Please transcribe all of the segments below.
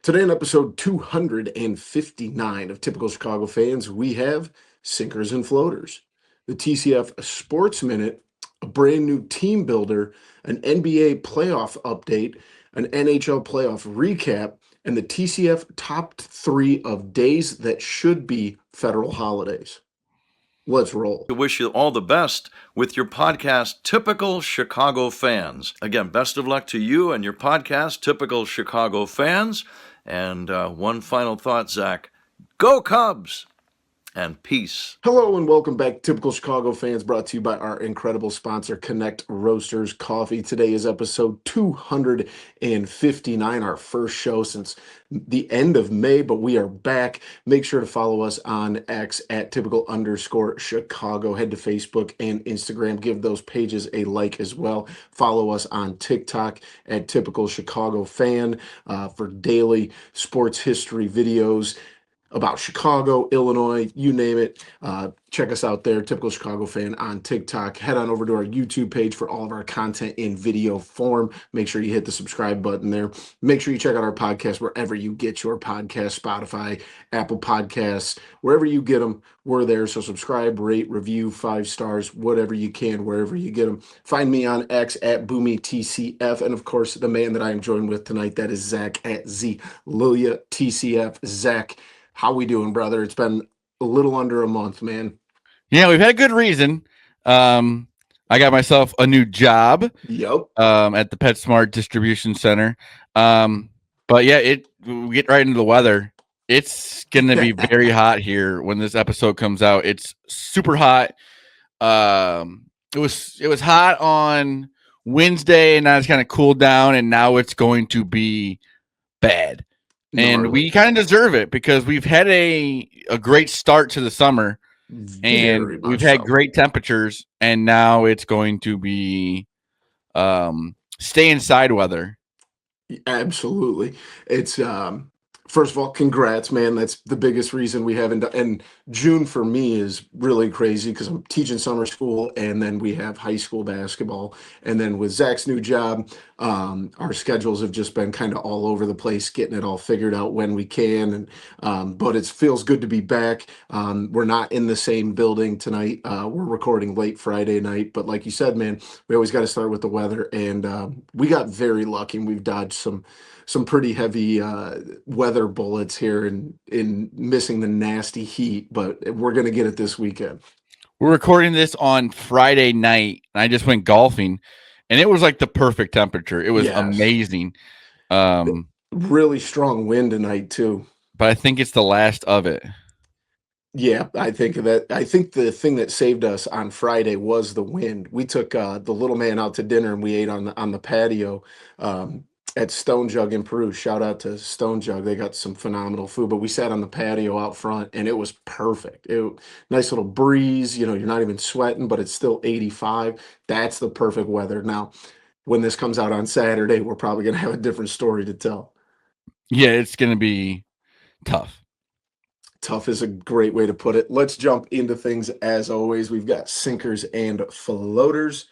Today in episode 259 of Typical Chicago Fans, we have Sinkers and Floaters, the TCF Sports Minute, a brand new team builder, an NBA playoff update, an NHL Playoff Recap, and the TCF top three of days that should be federal holidays. Let's roll. To wish you all the best with your podcast, Typical Chicago Fans. Again, best of luck to you and your podcast, Typical Chicago Fans. And one final thought, Zach. Go Cubs! And peace. Hello and welcome back, Typical Chicago Fans, brought to you by our incredible sponsor, Connect Roasters Coffee. Today is episode 259, our first show since the end of May, but we are back. Make sure to follow us on X at typical_Chicago. Head to Facebook and Instagram. Give those pages a like as well. Follow us on TikTok at Typical Chicago Fan for daily sports history videos about Chicago, Illinois, you name it. Check us out there, Typical Chicago Fan on TikTok. Head on over to our YouTube page for all of our content in video form. Make sure you hit the subscribe button there. Make sure you check out our podcast wherever you get your podcast, Spotify, Apple Podcasts, wherever you get them, we're there. So subscribe, rate, review, 5 stars, whatever you can, wherever you get them. Find me on X at BoomyTCF. And of course, the man that I am joined with tonight, that is Zach at ZLilia TCF. Zach, how we doing, brother? It's been a little under a month, man. Yeah, we've had a good reason. I got myself a new job. Yep. At the PetSmart Distribution Center. But yeah, we get right into the weather. It's gonna be very hot here when this episode comes out. It's super hot. It was hot on Wednesday, and now it's kind of cooled down, and now it's going to be bad. And we kind of deserve it because we've had a great start to the summer, and we've had great temperatures, and now it's going to be stay inside weather. Absolutely. It's first of all, congrats, man. That's the biggest reason we haven't done. And June for me is really crazy because I'm teaching summer school, and then we have high school basketball. And then with Zach's new job, our schedules have just been kind of all over the place, getting it all figured out when we can. And but it feels good to be back. We're not in the same building tonight. We're recording late Friday night. But like you said, man, we always got to start with the weather. And we got very lucky, and we've dodged some pretty heavy weather bullets here in missing the nasty heat, but we're going to get it this weekend. We're recording this on Friday night, and I just went golfing, and it was like the perfect temperature. It was amazing. Really strong wind tonight too. But I think it's the last of it. Yeah, I think that. I think the thing that saved us on Friday was the wind. We took the little man out to dinner, and we ate on the patio. At Stone Jug in Peru. Shout out to Stone Jug. They got some phenomenal food, but we sat on the patio out front, and it was perfect. Nice little breeze. You're not even sweating, but it's still 85. That's the perfect weather. Now, when this comes out on Saturday, we're probably going to have a different story to tell. Yeah, it's going to be tough. Tough is a great way to put it. Let's jump into things as always. We've got sinkers and floaters.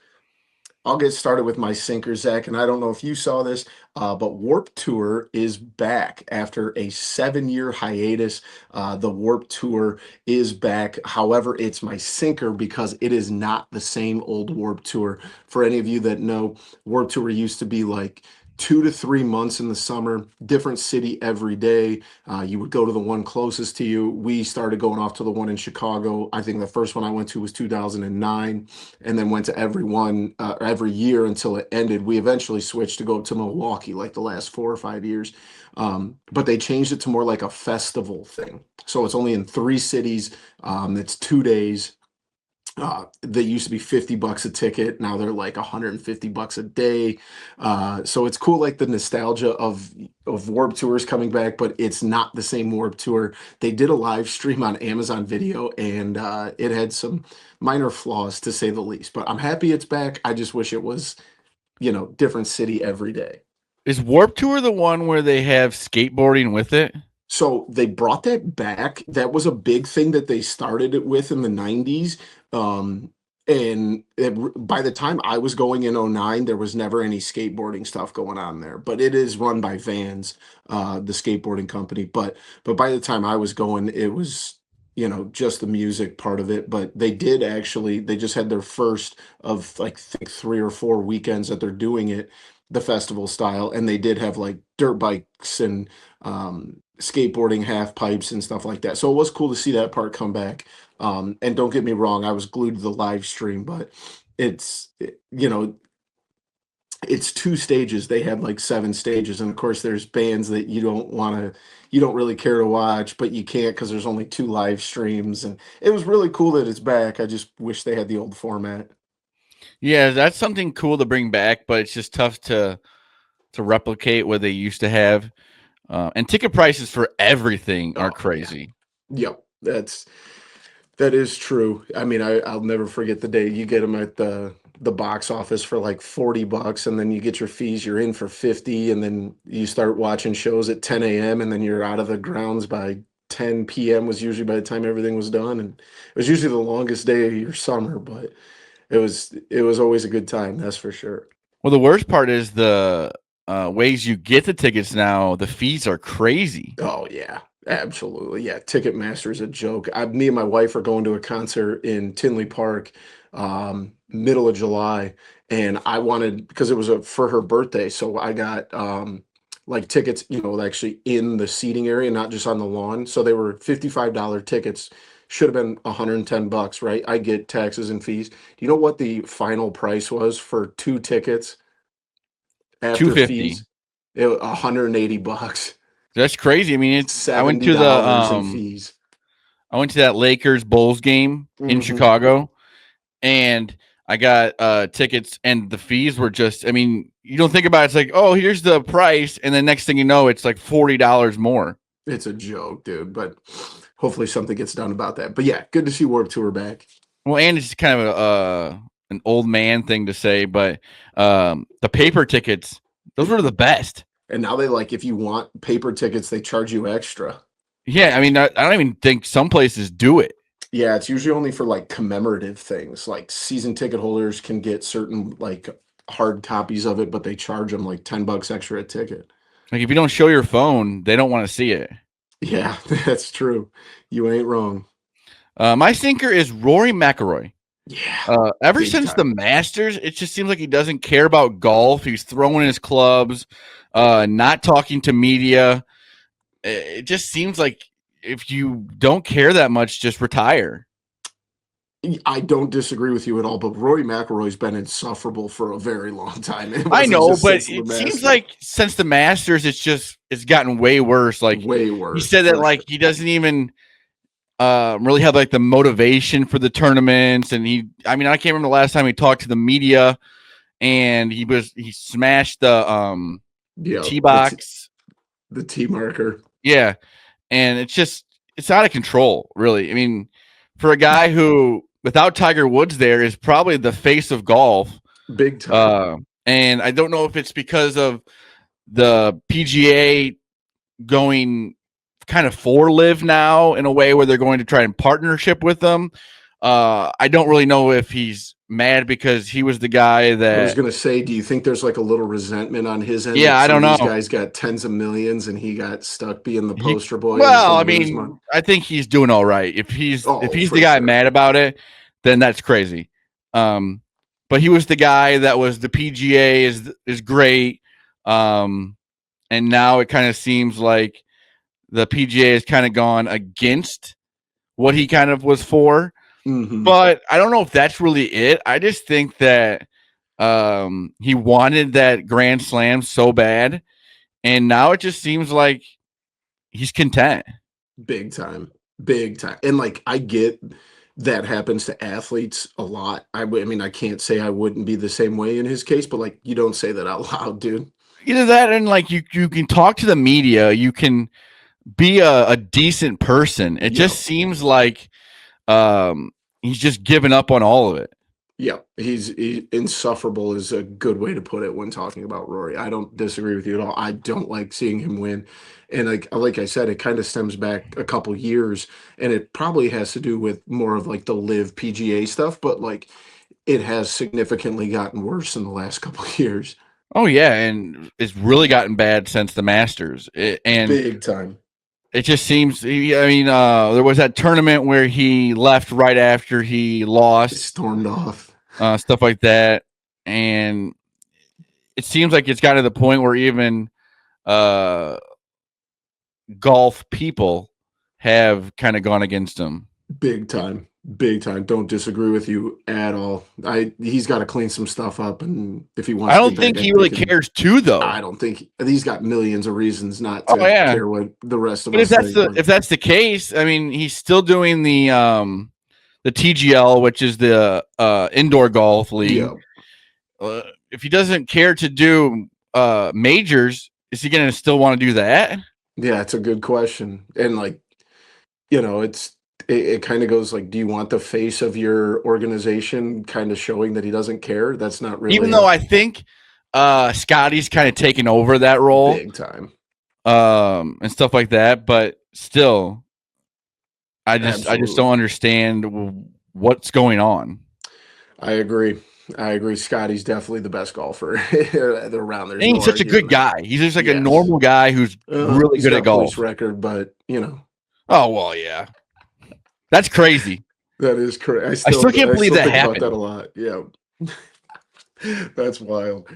I'll get started with my sinker, Zach, and I don't know if you saw this, but Warped Tour is back after a 7-year hiatus. The Warped Tour is back. However, it's my sinker because it is not the same old Warped Tour. For any of you that know, Warped Tour used to be like 2 to 3 months in the summer, different city every day. You would go to the one closest to you. We started going off to the one in Chicago. I think the first one I went to was 2009, and then went to every year until it ended. We eventually switched to go to Milwaukee like the last 4 or 5 years. But they changed it to more like a festival thing. So it's only in 3 cities. It's 2 days. They used to be $50 a ticket. Now they're like $150 a day. So it's cool, like the nostalgia of Warped Tours coming back, but it's not the same Warped Tour. They did a live stream on Amazon Video, and it had some minor flaws to say the least. But I'm happy it's back. I just wish it was, different city every day. Is Warped Tour the one where they have skateboarding with it? So they brought that back. That was a big thing that they started it with in the 90s. And by the time I was going in '09, there was never any skateboarding stuff going on there. But it is run by Vans, the skateboarding company. But by the time I was going, it was, just the music part of it. But they just had their first of like think 3 or 4 weekends that they're doing it, the festival style, and they did have like dirt bikes and skateboarding half pipes and stuff like that. So it was cool to see that part come back. And don't get me wrong, I was glued to the live stream, but it's 2 stages. They had like 7 stages, and of course, there's bands that you don't really care to watch, but you can't because there's only 2 live streams. And it was really cool that it's back. I just wish they had the old format. Yeah, that's something cool to bring back, but it's just tough to replicate what they used to have. And ticket prices for everything are Oh yeah, crazy. yep, that is true. I mean, I'll never forget the day you get them at the box office for like $40, and then you get your fees. You're in for 50, and then you start watching shows at 10 a.m., and then you're out of the grounds by 10 p.m. was usually by the time everything was done, and it was usually the longest day of your summer, but it was always a good time. That's for sure. Well, the worst part is the ways you get the tickets now. The fees are crazy. Oh yeah, absolutely. Yeah, Ticketmaster is a joke. Me and my wife are going to a concert in Tinley Park, middle of July, and I wanted because it was for her birthday, so I got like tickets, actually in the seating area, not just on the lawn. So they were $55 tickets. Should have been $110, right? I get taxes and fees. Do you know what the final price was for 2 tickets after 250. fees? It was $180. That's crazy. I mean, I went to the $70 in fees. I went to that Lakers Bulls game in Hmm. Chicago, and I got tickets, and the fees were just. I mean, you don't think about it, it's like, oh, here's the price, and then next thing you know, it's like $40 more. It's a joke, dude. But hopefully something gets done about that. But yeah, good to see Warped Tour back. Well, and it's kind of an old man thing to say, but the paper tickets, those were the best. And now they like if you want paper tickets, they charge you extra. Yeah, I mean, I don't even think some places do it. Yeah, it's usually only for like commemorative things. Like season ticket holders can get certain like hard copies of it, but they charge them like $10 extra a ticket. Like if you don't show your phone, they don't want to see it. Yeah, that's true. You ain't wrong. My sinker is Rory McIlroy. Yeah, Ever big since the time. Masters, it just seems like he doesn't care about golf. He's throwing his clubs, not talking to media. It just seems like if you don't care that much, just retire. I don't disagree with you at all, but Rory McIlroy's been insufferable for a very long time. It I wasn't know, just but since the it seems Masters. like since the Masters, it's gotten way worse. Like Way he worse, said that for sure. like he doesn't even really have like the motivation for the tournaments, and I mean, I can't remember the last time he talked to the media, and he smashed the Yeah, tee box. the T marker. Yeah, and it's out of control, really. I mean, for a guy who without Tiger Woods there is probably the face of golf. Big time. And I don't know if it's because of the PGA going kind of for live now in a way where they're going to try and partnership with them. I don't really know if he's mad because he was the guy I was that. gonna say, do you think there's like a little resentment on his end Yeah, that I some don't of these know. guys got tens of millions and he got stuck being the He poster boy and well, I couldn't lose money? mean, I think he's doing all right. If Oh, he's for the guy sure. mad about it, then that's crazy. Um, but he was the guy that was the PGA is great. Um, and now it kind of seems like the PGA has kind of gone against what he kind of was for. Hmm. But I don't know if that's really it. I just think that he wanted that Grand Slam so bad, and now it just seems like he's content. Big time. Big time. And like I get that happens to athletes a lot. I mean, I can't say I wouldn't be the same way in his case, but like you don't say that out loud, dude. Either that, and like you can talk to the media, you can be a decent person. It Yeah. just seems like he's just given up on all of it. Yeah, insufferable is a good way to put it when talking about Rory. I don't disagree with you at all. I don't like seeing him win. And like I said, it kind of stems back a couple years, and it probably has to do with more of like the live PGA stuff, but like it has significantly gotten worse in the last couple of years. Oh yeah, and it's really gotten bad since the Masters. And Big time. it just seems. I mean, there was that tournament where he left right after he lost, Stormed off. stuff like that, and it seems like it's gotten to the point where even golf people have kind of gone against him. Big time. Big time. Don't disagree with you at all. He's got to clean some stuff up, and if he wants I to don't get think back he in, really cares too, though. I don't think he's got millions of reasons not to Oh yeah, care what the rest of but us think. if that's the case, I mean, he's still doing the TGL, which is the indoor golf league. Yeah, If he doesn't care to do majors, is he going to still want to do that? yeah, it's a good question, and like it kind of goes like, do you want the face of your organization kind of showing that he doesn't care? That's not really Even though I think Scotty's kind of taken over that role, big time, and stuff like that, but still, I just absolutely. don't understand what's going on. I agree. Scotty's definitely the best golfer around. There's And no he's such a good arguing that. guy. He's just like a Yes. normal guy who's really He's good got at a golf. police record, but Oh well, yeah, that's crazy. that is correct. I still can't believe that think happened. about that a lot. Yeah. That's wild.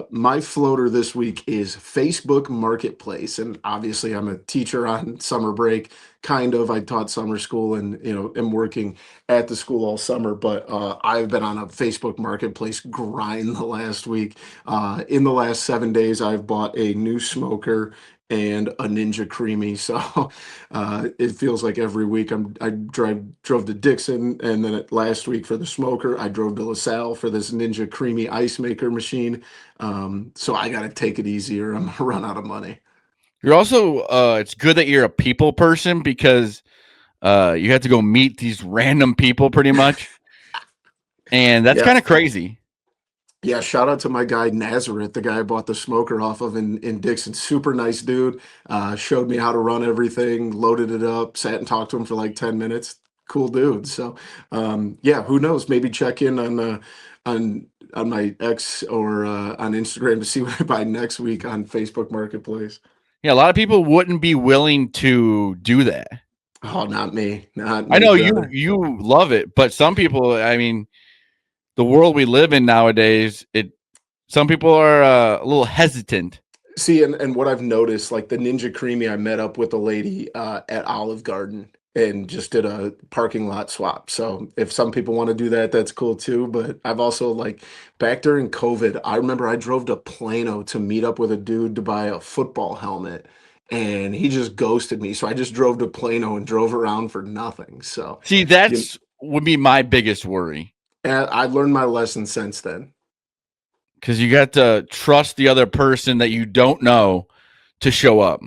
My floater this week is Facebook Marketplace, and obviously I'm a teacher on summer break. Kind of, I taught summer school, and am working at the school all summer. But I've been on a Facebook Marketplace grind the last week. In the last 7 days, I've bought a new smoker and a Ninja Creamy. So it feels like every week drove to Dixon, and then last week for the smoker, I drove to LaSalle for this Ninja Creamy ice maker machine. So I got to take it easy, or I'm gonna run out of money. You're also it's good that you're a people person because you have to go meet these random people pretty much. And that's Yeah. kind of crazy. Yeah, shout out to my guy Nazareth, the guy I bought the smoker off of in Dixon. Super nice dude. Showed me how to run everything, loaded it up, sat and talked to him for like 10 minutes. Cool dude. So yeah, who knows? Maybe check in on my ex or on Instagram to see what I buy next week on Facebook Marketplace. Yeah, a lot of people wouldn't be willing to do that. Oh, not me. Not me, I know brother. you love it, but some people, I mean, the world we live in nowadays, some people are a little hesitant. See, and what I've noticed, like the Ninja Creamy, I met up with a lady at Olive Garden and just did a parking lot swap. So if some people want to do that, that's cool too. But I've also, like, back during COVID, I remember I drove to Plano to meet up with a dude to buy a football helmet, and he just ghosted me. So I just drove to Plano and drove around for nothing. So See, would be my biggest worry. and I learned my lesson since then. Because you got to trust the other person that you don't know to show up.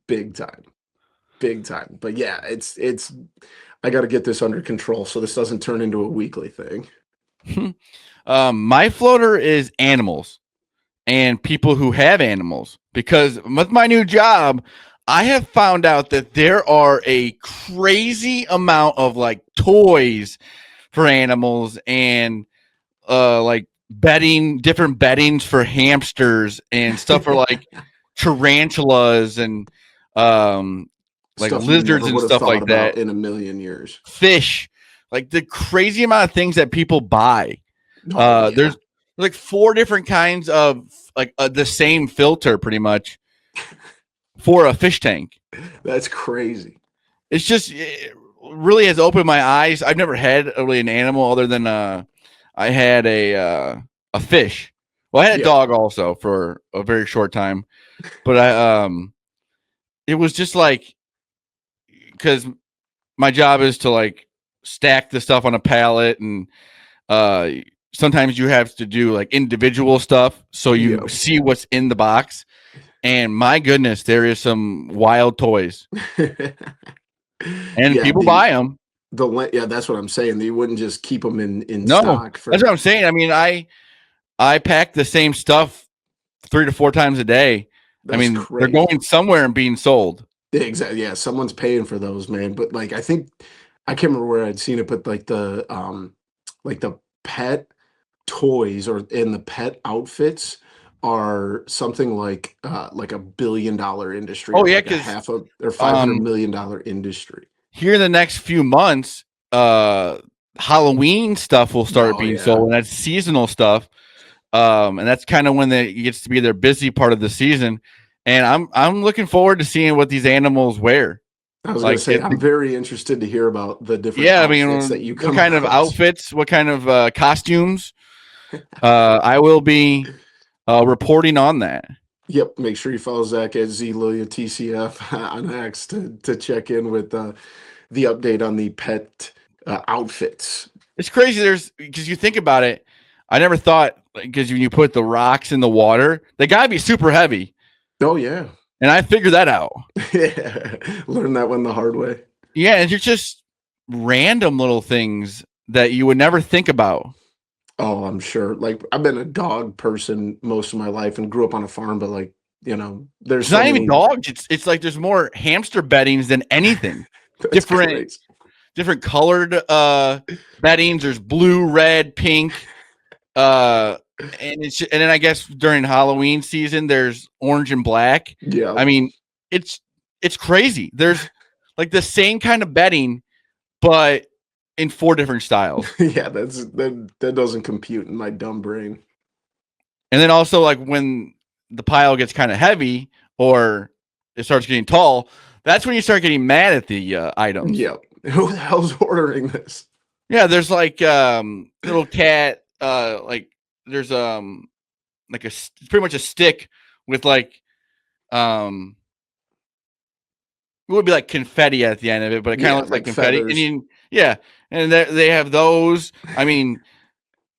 Big time. Big time. But yeah, it's I got to get this under control so this doesn't turn into a weekly thing. My floater is animals and people who have animals, because with my new job, I have found out that there are a crazy amount of like toys for animals and like different beddings for hamsters and stuff for like tarantulas and like Stuff you lizards never and would have stuff thought like about that. in a million years. Fish, like the crazy amount of things that people buy. Oh, yeah. There's like 4 different kinds of like the same filter pretty much for a fish tank. That's crazy. It's just, it really has opened my eyes. I've never had really an animal other than I had a fish. Well, I had a dog also for a very short time, but it was just like, because my job is to like stack the stuff on a pallet, and sometimes you have to do like individual stuff so you see what's in the box. And my goodness, there is some wild toys, and people buy them. That's what I'm saying. You wouldn't just keep them in No, stock. that's what I'm saying. I mean, I pack the same stuff 3 to 4 times a day. I mean, crazy. They're going somewhere and being sold. Exactly. Yeah, someone's paying for those, man. But like, I think I can't remember where I'd seen it, but like the pet toys or in the pet outfits are something like $1 billion industry Oh or yeah, like a because half a or $500 million industry. here in the next few months, Halloween stuff will start Oh being yeah. sold, and that's seasonal stuff. And that's kind of when it gets to be their busy part of the season. And I'm looking forward to seeing what these animals wear. I was gonna Like, say I'm very interested to hear about the different yeah, I outfits that mean, you what come kind of across. outfits, what kind of costumes? I will be reporting on that. Yep, make sure you follow Zach at ZLillia TCF on X to check in with the update on the pet outfits. It's crazy. There's because you think about it, I never thought because when you put the rocks in the water, they gotta be super heavy, Oh yeah. and I figured that out. Yeah. Learn that one the hard way. Yeah, and it's just random little things that you would never think about. Oh, I'm sure. Like I've been a dog person most of my life and grew up on a farm, but there's It's so not even many. dogs. It's like there's more hamster beddings than anything. That's Different crazy. different colored beddings. There's blue, red, pink. And then I guess during Halloween season there's orange and black. Yeah. I mean, it's crazy. There's like the same kind of bedding, but in 4 different styles. Yeah, that doesn't compute in my dumb brain. And then also like when the pile gets kind of heavy or it starts getting tall, that's when you start getting mad at the items. Yeah. Who the hell's ordering this? Yeah, there's like little cat like there's like pretty much a stick with like it would be like confetti at the end of it, but it kind of Yeah, looks like like confetti. feathers. Yeah, and they have those. I mean,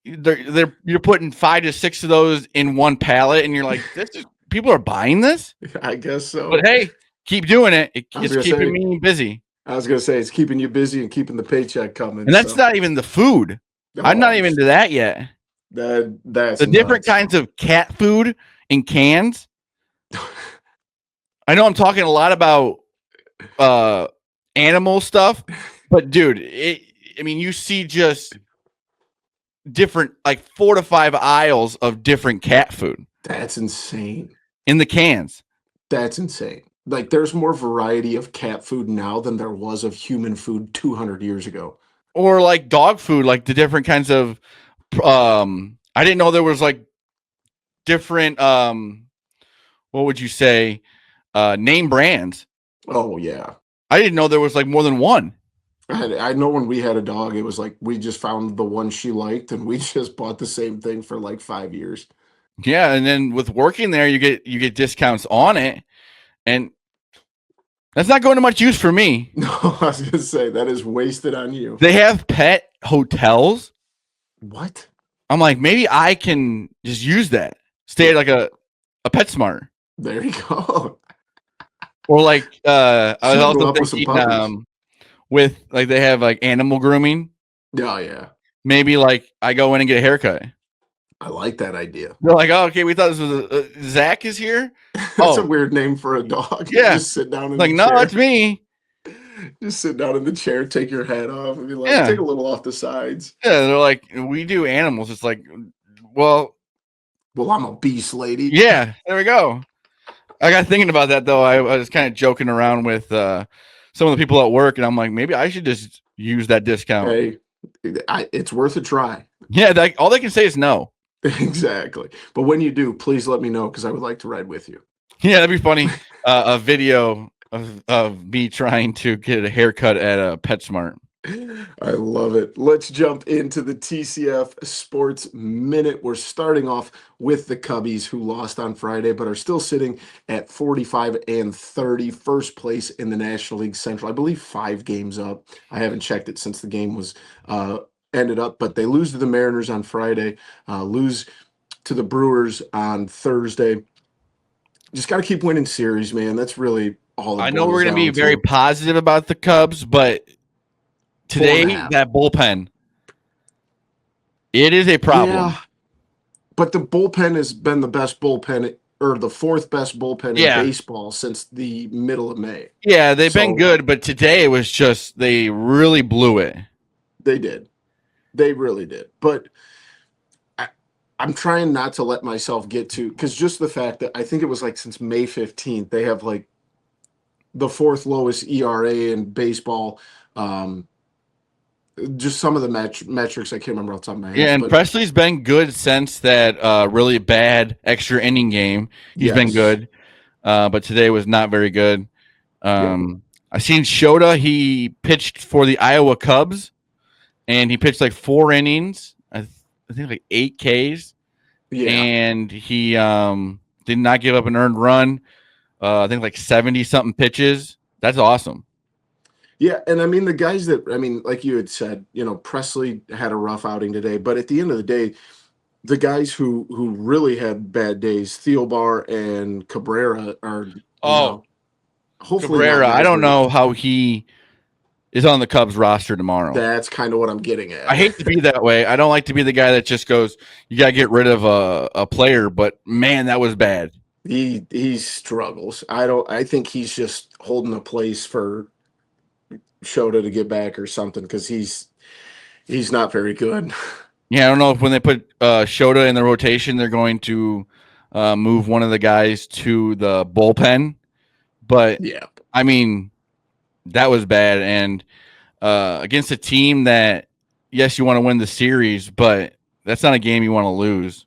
you're putting 5 to 6 of those in one pallet, and you're like, people are buying this. I guess so. But hey, keep doing it. It's keeping me busy. I was gonna say it's keeping you busy and keeping the paycheck coming. And that's not even the food. I'm not even to that yet. That's the different nuts. kinds of cat food in cans. I know I'm talking a lot about animal stuff, but dude, I mean, you see just different like 4 to 5 aisles of different cat food. That's insane. In the cans. That's insane. Like there's more variety of cat food now than there was of human food 200 years ago. Or like dog food, like the different kinds of I didn't know there was like different what would you say name brands. Oh yeah. I didn't know there was like more than one. I know when we had a dog, it was like we just found the one she liked and we just bought the same thing for like 5 years. Yeah, and then with working there, you get discounts on it, and that's not going to much use for me. No, I was gonna say that is wasted on you. They have pet hotels. What? I'm like, maybe I can just use that. Stay at like a PetSmart. There you go. Or like I was Should go also up with some thinking puppies. with like they have like animal grooming. Oh yeah. Maybe like I go in and get a haircut. I like that idea. They're like, oh, okay, we thought this was Zach is here. That's a weird name for a dog. Yeah. Just sit down in Like, the no, chair. it's me. Just sit down in the chair, take your hat off, and be like, Yeah. take a little off the sides. Yeah, they're like, we do animals. It's like, well, I'm a beast lady. yeah, there we go. I got thinking about that though. I was kind of joking around with some of the people at work, and I'm like, maybe I should just use that discount. Hey, it's worth a try. Yeah, all they can say is no. Exactly. But when you do, please let me know because I would like to ride with you. Yeah, that'd be funny. A video of me trying to get a haircut at a PetSmart. I love it. Let's jump into the TCF Sports Minute. We're starting off with the Cubbies, who lost on Friday, but are still sitting at 45-30, first place in the National League Central. I believe 5 games up. I haven't checked it since the game was ended up, but they lose to the Mariners on Friday, lose to the Brewers on Thursday. Just got to keep winning series, man. That's really all. I know we're going to be very positive about the Cubs, but today, that bullpen, it is a problem. Yeah, but the bullpen has been the best bullpen, or the 4th best bullpen in baseball since the middle of May. Yeah, they've been good, but today it was just, they really blew it. They did. They really did. But I'm trying not to let myself get to, because just the fact that I think it was like since May 15th, they have like the fourth lowest ERA in baseball. Um, just some of the metrics I can't remember off the top of my head. Yeah, and But Presley's been good since that really bad extra inning game. He's been yes, good, but today was not very good. yep, I seen Shota. He pitched for the Iowa Cubs, and he pitched like 4 innings. I think like 8 Ks, yeah. and he did not give up an earned run. I think like 70 something pitches. That's awesome. Yeah, and I mean the guys that I mean, like you had said, Presley had a rough outing today, but at the end of the day, the guys who really had bad days, Theobar and Cabrera are, Oh, hopefully not Cabrera. I guys don't where know how he is on the Cubs roster tomorrow. that's kind of what I'm getting at. I hate to be that way. I don't like to be the guy that just goes, you got to get rid of a player, but man, that was bad. He struggles. I think he's just holding a place for Shota to get back or something because he's not very good. Yeah, I don't know if when they put Shota in the rotation, they're going to move one of the guys to the bullpen. But Yeah. I mean, that was bad. And against a team that, yes, you want to win the series, but that's not a game you want to lose.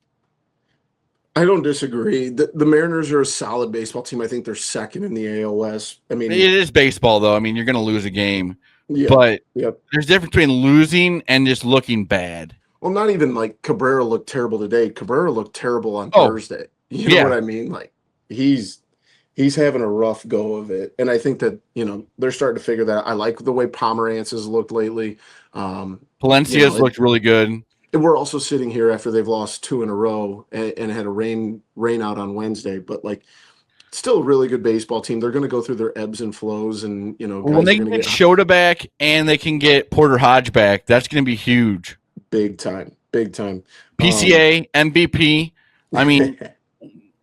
I don't disagree. The Mariners are a solid baseball team. I think they're second in the AOS. I mean, It is baseball, though. I mean, you're going to lose a game. yeah, But yep. there's a difference between losing and just looking bad. Well, not even like Cabrera looked terrible today. Cabrera looked terrible on Thursday. You know what I mean? Like he's having a rough go of it. And I think that, they're starting to figure that out. I like the way Pomerantz has looked lately. Palencia's looked really good. And we're also sitting here after they've lost 2 in a row and had a rain out on Wednesday. But like still a really good baseball team. They're going to go through their ebbs and flows and, When they can get Shota back and they can get Porter Hodge back, that's going to be huge. Big time. PCA, MVP. I mean,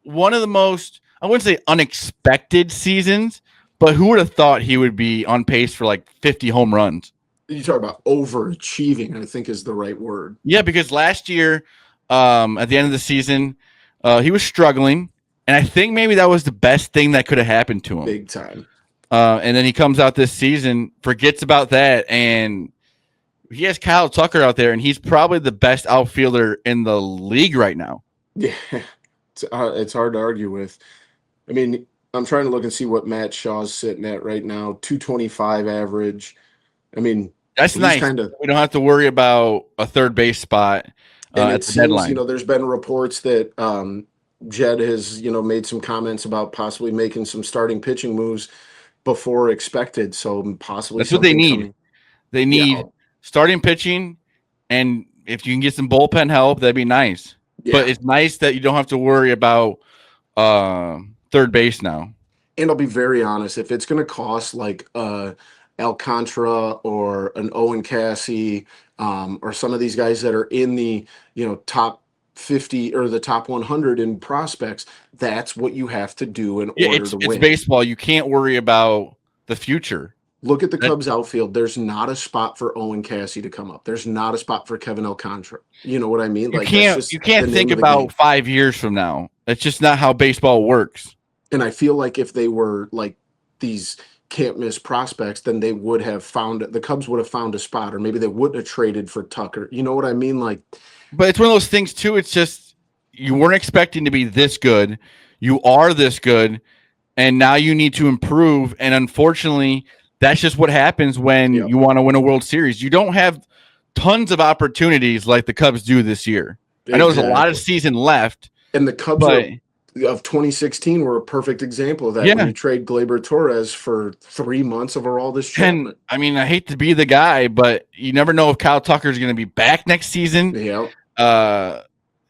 one of the most, I wouldn't say unexpected seasons, but who would have thought he would be on pace for like 50 home runs? You talk about overachieving, I think is the right word. Yeah, because last year, at the end of the season, he was struggling, and I think maybe that was the best thing that could have happened to him. Big time. And then he comes out this season, forgets about that, and he has Kyle Tucker out there, and he's probably the best outfielder in the league right now. Yeah, it's hard to argue with. I mean, I'm trying to look and see what Matt Shaw's sitting at right now, 225 average. I mean, that's nice. We don't have to worry about a third base spot at the deadline. There's been reports that Jed has, made some comments about possibly making some starting pitching moves before expected. So possibly that's what they need. They need starting pitching, and if you can get some bullpen help, that'd be nice. Yeah. But it's nice that you don't have to worry about third base now. And I'll be very honest, if it's going to cost like Alcantara or an Owen Cassie or some of these guys that are in the top 50 or the top 100 in prospects, that's what you have to do in order to win. It's baseball. You can't worry about the future. Look at the Cubs outfield. There's not a spot for Owen Cassie to come up. There's not a spot for Kevin Alcantara. You know what I mean? You can't think about 5 years from now. That's just not how baseball works. And I feel like if they were like these can't miss prospects, then they would have the Cubs would have found a spot, or maybe they wouldn't have traded for Tucker. You know what I mean? Like, but it's one of those things too. It's just, you weren't expecting to be this good. You are this good, and now you need to improve. And unfortunately, that's just what happens when you want to win a World Series. You don't have tons of opportunities like the Cubs do this year. Exactly. I know there's a lot of season left. And the Cubs of 2016 were a perfect example of that. When you trade Gleyber Torres for 3 months of Aroldis Chapman. I mean, I hate to be the guy, but you never know if Kyle Tucker is going to be back next season. Yeah.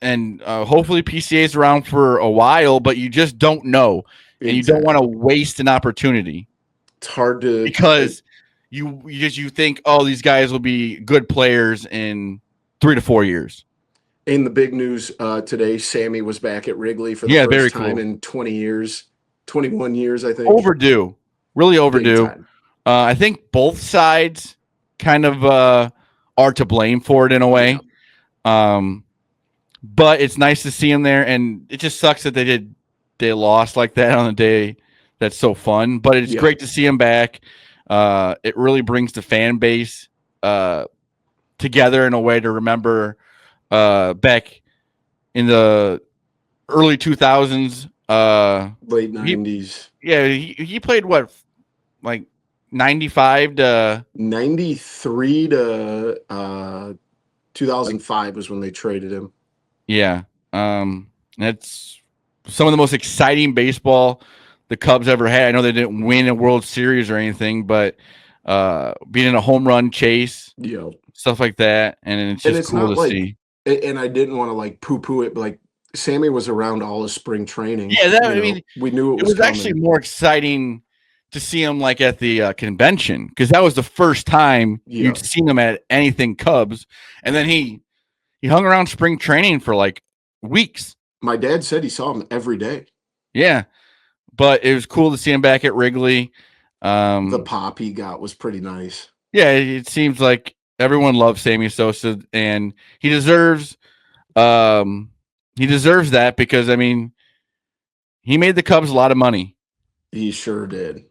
And hopefully PCA is around for a while, but you just don't know. And you don't want to waste an opportunity. It's hard to, because you think, oh, these guys will be good players in 3 to 4 years. In the big news today, Sammy was back at Wrigley for the first time in 21 years, I think. Overdue. Really overdue. I think both sides kind of are to blame for it in a way. Yeah. But it's nice to see him there, and it just sucks that they lost like that on a day that's so fun. But it's great to see him back. It really brings the fan base together in a way to remember back in the early 2000s, late 90s. He played what, like 95 to 93 to 2005 was when they traded him. Yeah. That's some of the most exciting baseball the Cubs ever had. I know they didn't win a World Series or anything, but being in a home run chase, stuff like that, and it's just cool to see. And I didn't want to like poo-poo it, but like Sammy was around all of spring training. Yeah, I mean, we knew it was actually more exciting to see him like at the convention, because that was the first time you'd seen him at anything Cubs, and then he hung around spring training for like weeks. My dad said he saw him every day. Yeah, but it was cool to see him back at Wrigley. The pop he got was pretty nice. Yeah, it seems like everyone loves Sammy Sosa, and he deserves that, because I mean, he made the Cubs a lot of money. He sure did.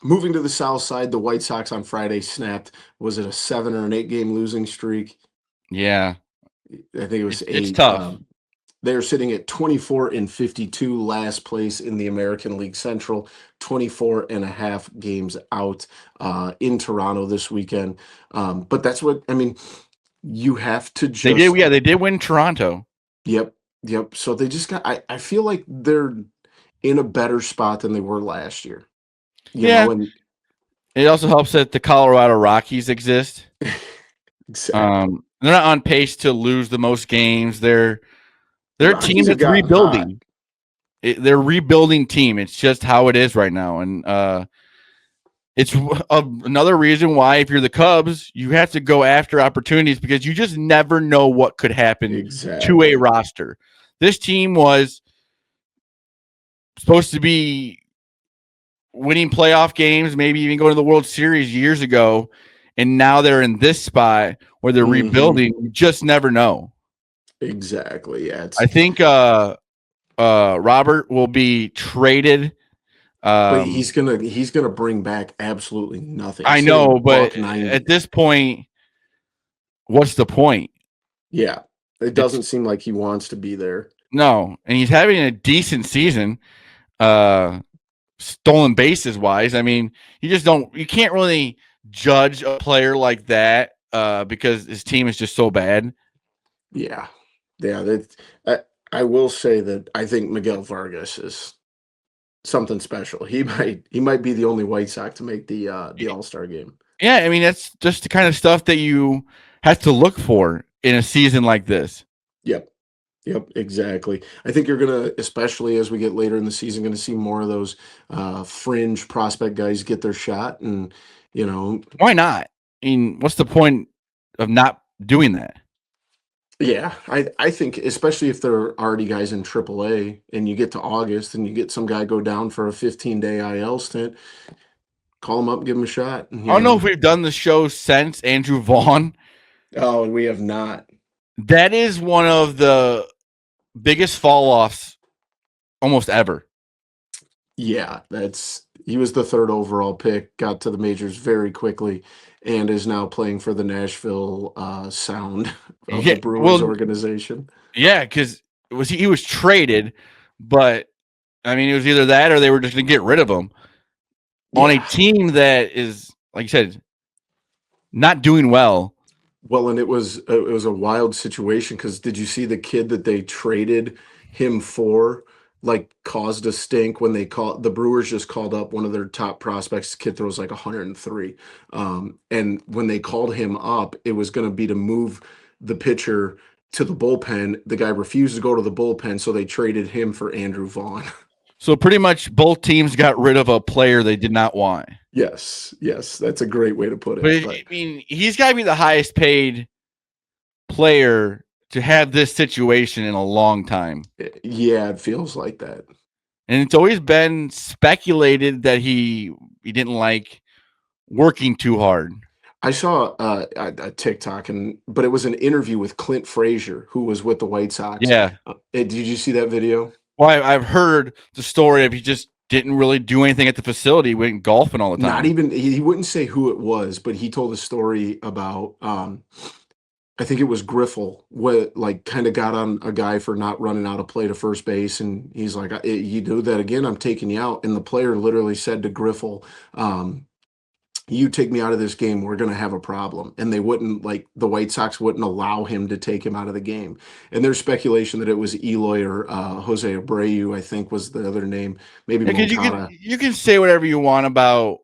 Moving to the south side, the White Sox on Friday snapped, was it a 7 or an 8 game losing streak? Yeah. I think it was 8. It's tough. They're sitting at 24-52, last place in the American League Central, 24 and a half games out in Toronto this weekend. But that's what, I mean, you have to just... They did win Toronto. Yep. So they just got, I feel like they're in a better spot than they were last year. You know, and it also helps that the Colorado Rockies exist. Exactly. They're not on pace to lose the most games. They're a team that's rebuilding. They're a rebuilding team. It's just how it is right now. And it's another reason why, if you're the Cubs, you have to go after opportunities, because you just never know what could happen to a roster. This team was supposed to be winning playoff games, maybe even going to the World Series years ago, and now they're in this spot where they're rebuilding. You just never know. Exactly. Yeah. I think Robert will be traded. But he's gonna bring back absolutely nothing. I know, but at this point, what's the point? Yeah, it doesn't seem like he wants to be there. No, and he's having a decent season, stolen bases wise. I mean, you can't really judge a player like that because his team is just so bad. Yeah. I will say that I think Miguel Vargas is something special. He might be the only White Sox to make the All-Star game. Yeah, I mean, that's just the kind of stuff that you have to look for in a season like this. Yep, exactly. I think you're gonna, especially as we get later in the season, gonna see more of those fringe prospect guys get their shot, and why not? I mean, what's the point of not doing that? Yeah, I think, especially if there are already guys in AAA, and you get to August and you get some guy go down for a 15-day IL stint, call him up, give him a shot. I don't know if we've done the show since Andrew Vaughn. Oh, we have not. That is one of the biggest fall-offs almost ever. Yeah, he was the 3rd overall pick, got to the majors very quickly, and is now playing for the Nashville Sound of the Brewers organization. Yeah, because he was traded, but I mean, it was either that or they were just going to get rid of him on a team that is, like you said, not doing well. Well, and it was a wild situation, because did you see the kid that they traded him for? Like, caused a stink when the Brewers just called up one of their top prospects. The kid throws like 103. And when they called him up, it was going to be to move the pitcher to the bullpen. The guy refused to go to the bullpen, so they traded him for Andrew Vaughn. So pretty much both teams got rid of a player they did not want. Yes, that's a great way to put it. But I mean, he's got to be the highest paid player to have this situation in a long time. Yeah, it feels like that. And it's always been speculated that he didn't like working too hard. I saw a TikTok, but it was an interview with Clint Frazier, who was with the White Sox. Yeah. Did you see that video? Well, I've heard the story of he just didn't really do anything at the facility. He went golfing all the Not time. even he wouldn't say who it was, but he told a story about I think it was Griffel, what like kind of got on a guy for not running out of play to first base, and he's like, "You do that again, I'm taking you out." And the player literally said to Griffel, "You take me out of this game, we're going to have a problem." And they wouldn't like the White Sox wouldn't allow him to take him out of the game. And there's speculation that it was Eloy or Jose Abreu, I think was the other name, maybe Because Moncada. you can say whatever you want about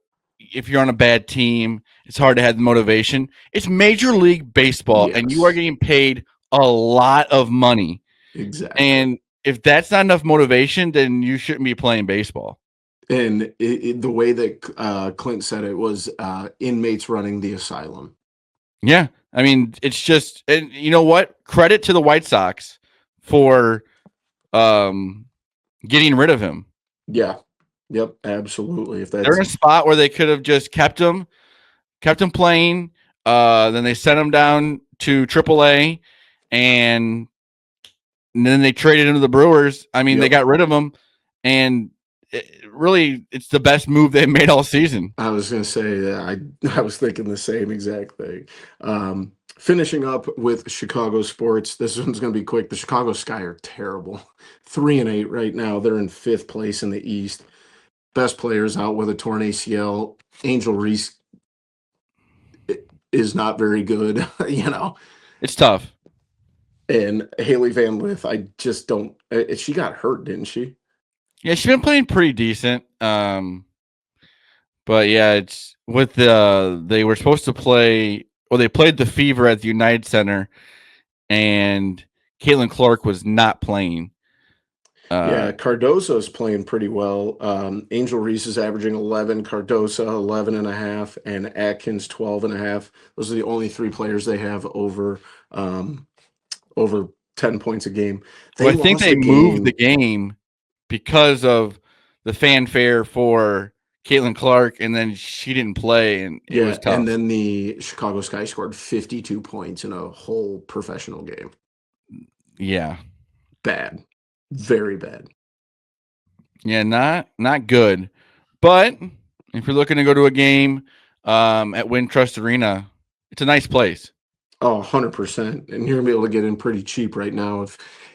if you're on a bad team, it's hard to have the motivation. It's Major League Baseball, and you are Yes, getting paid a lot of money. exactly. And if that's not enough motivation, then you shouldn't be playing baseball. And the way that Clint said it was inmates running the asylum. Yeah. I mean, it's just, and you know what? Credit to the White Sox for getting rid of him. Yeah. Yep. Absolutely. If They're that's in a spot where they could have just kept him playing. Then they sent him down to AAA, and then they traded him to the Brewers. I mean, they yep. got rid of him, and it's the best move they made all season. I was going to say I was thinking the same exact thing. Finishing up with Chicago sports. This one's going to be quick. The Chicago Sky are terrible. 3-8 right now. They're in fifth place in the East. Best players out with a torn ACL. Angel Reese is not very good, you know. It's tough. And Haley Van Lith, I just don't. She got hurt, didn't she? Yeah, she's been playing pretty decent. But yeah, it's with the they were supposed to play. Well, they played the Fever at the United Center, and Caitlin Clark was not playing. Yeah, Cardoso's playing pretty well. Angel Reese is averaging 11, Cardoso 11 and a half, and Atkins 12 and a half. Those are the only three players they have over 10 points a game. Well, They I think lost they a moved the game. game because of the fanfare for Caitlin Clark, and then she didn't play, and it was Yeah, and tough. then the Chicago Sky scored 52 points in a whole professional game. Yeah, Bad. Very bad. yeah, not good. But if you're looking to go to a game at Wintrust Arena, it's a nice place. Oh, 100%. And you're gonna be able to get in pretty cheap right now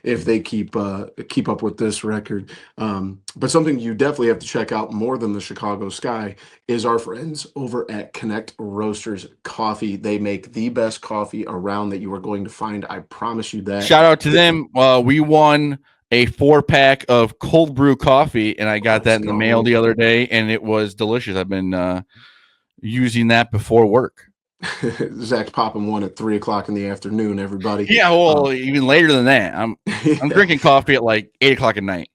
if they keep up with this record. But something you definitely have to check out more than the Chicago Sky is our friends over at Connect Roasters Coffee. They make the best coffee around that you are going to find. I promise you that. Shout out to them. We won a 4-pack of cold brew coffee, and I got Let's that in the mail the go. other day, and it was delicious. I've been using that before work. Zach's popping one at 3 o'clock in the afternoon, everybody. Yeah, well, even later than that. I'm drinking coffee at like 8 o'clock at night.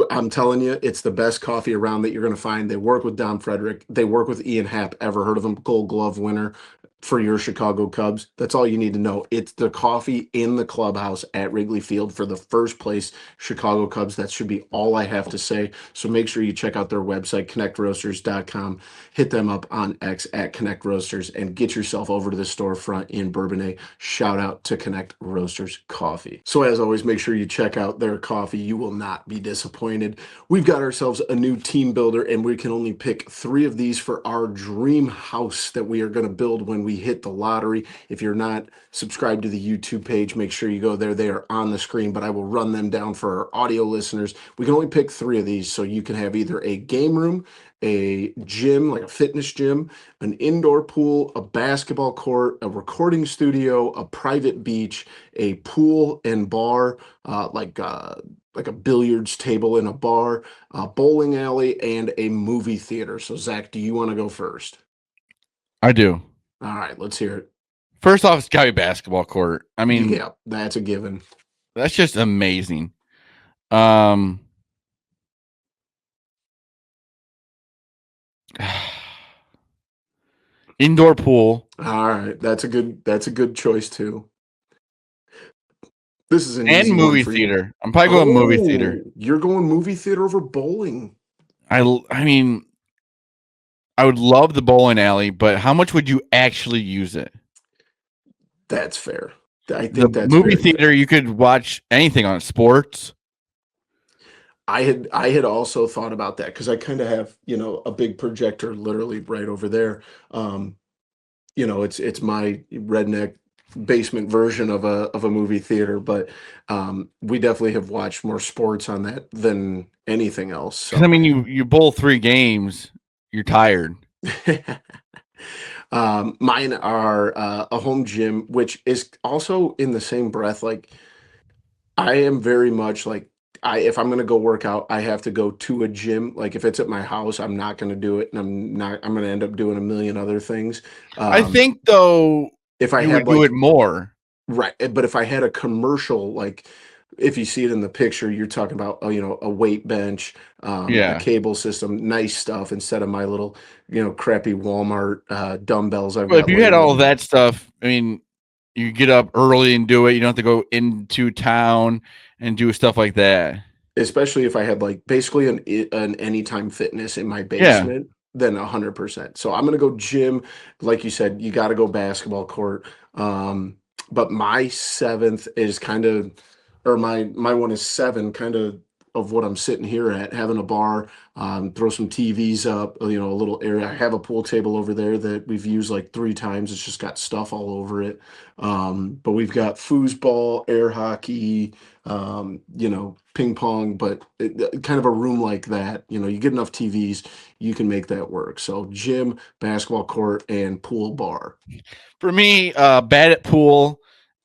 I'm telling you, it's the best coffee around that you're going to find. They work with Dom Frederick. They work with Ian Happ. Ever heard of him? Gold Glove winner for your Chicago Cubs. That's all you need to know. It's the coffee in the clubhouse at Wrigley Field for the first place Chicago Cubs. That should be all I have to say. So make sure you check out their website, connectroasters.com. Hit them up on X at Connect Roasters and get yourself over to the storefront in Bourbonnais. Shout out to Connect Roasters Coffee. So as always, make sure you check out their coffee. You will not be disappointed. We've got ourselves a new team builder, and we can only pick 3 of these for our dream house that we are going to build when we hit the lottery. If you're not subscribed to the YouTube page, make sure you go there. They are on the screen, but I will run them down for our audio listeners. We can only pick 3 of these, so you can have either a game room, a gym, like a fitness gym, an indoor pool, a basketball court, a recording studio, a private beach, a pool and bar, like a billiards table in a bar, a bowling alley, and a movie theater. So, Zach, do you want to go first? I do. All right, let's hear it. First off, it's got to be basketball court. I mean, Yeah, that's a given. that's just amazing. Indoor pool All right, that's a good choice too. This is an and easy one movie for you. theater. I'm probably going movie theater. You're going movie theater over bowling. I mean, I would love the bowling alley, but how much would you actually use it? That's fair. I The think that's movie very fair. theater, you could watch anything on it, sports. I had also thought about that because I kind of have, a big projector literally right over there. Um, it's my redneck basement version of a movie theater, but we definitely have watched more sports on that than anything else. Because I So mean, you bowl 3 games, you're tired. mine are a home gym, which is also in the same breath. Like I am very much like if I'm gonna go work out, I have to go to a gym. Like if it's at my house, I'm not gonna do it, and I'm gonna end up doing a million other things. I Um, think though if I you had would do it like more. right, but if I had a commercial, like if you see it in the picture, you're talking about a weight bench, a Yeah. cable system, nice stuff instead of my little crappy Walmart dumbbells I've Well, if got you had laying all around. of that stuff, I mean, you get up early and do it. You don't have to go into town and do stuff like that. Especially if I had like basically an anytime fitness in my Yeah. basement, then 100%. So I'm gonna go gym, like you said, you got to go basketball court. Um, but my seventh is kind of, or my one is seven, kind of what I'm sitting here at, having a bar, throw some TVs up, a little area. I have a pool table over there that we've used like 3 times. It's just got stuff all over it. But we've got foosball, air hockey, ping pong, but kind of a room like that, you get enough TVs, you can make that work. So gym, basketball court, and pool bar. For me, bad at pool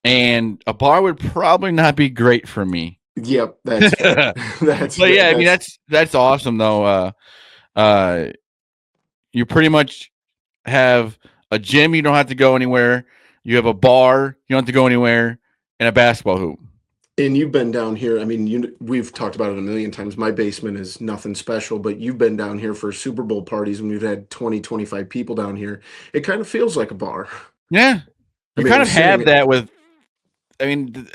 and a bar would probably not be great for me. Yep, that's fair. But That's yeah, I mean that's that's awesome though. Uh, you pretty much have a gym, you don't have to go anywhere. You have a bar, you don't have to go anywhere, and a basketball hoop. and you've been down here. I mean, we've talked about it a million times. My basement is nothing special, but you've been down here for Super Bowl parties and we've had 20, 25 people down here. It kind of feels like a bar. Yeah, I you mean, kind we're of have sitting. that with. I mean,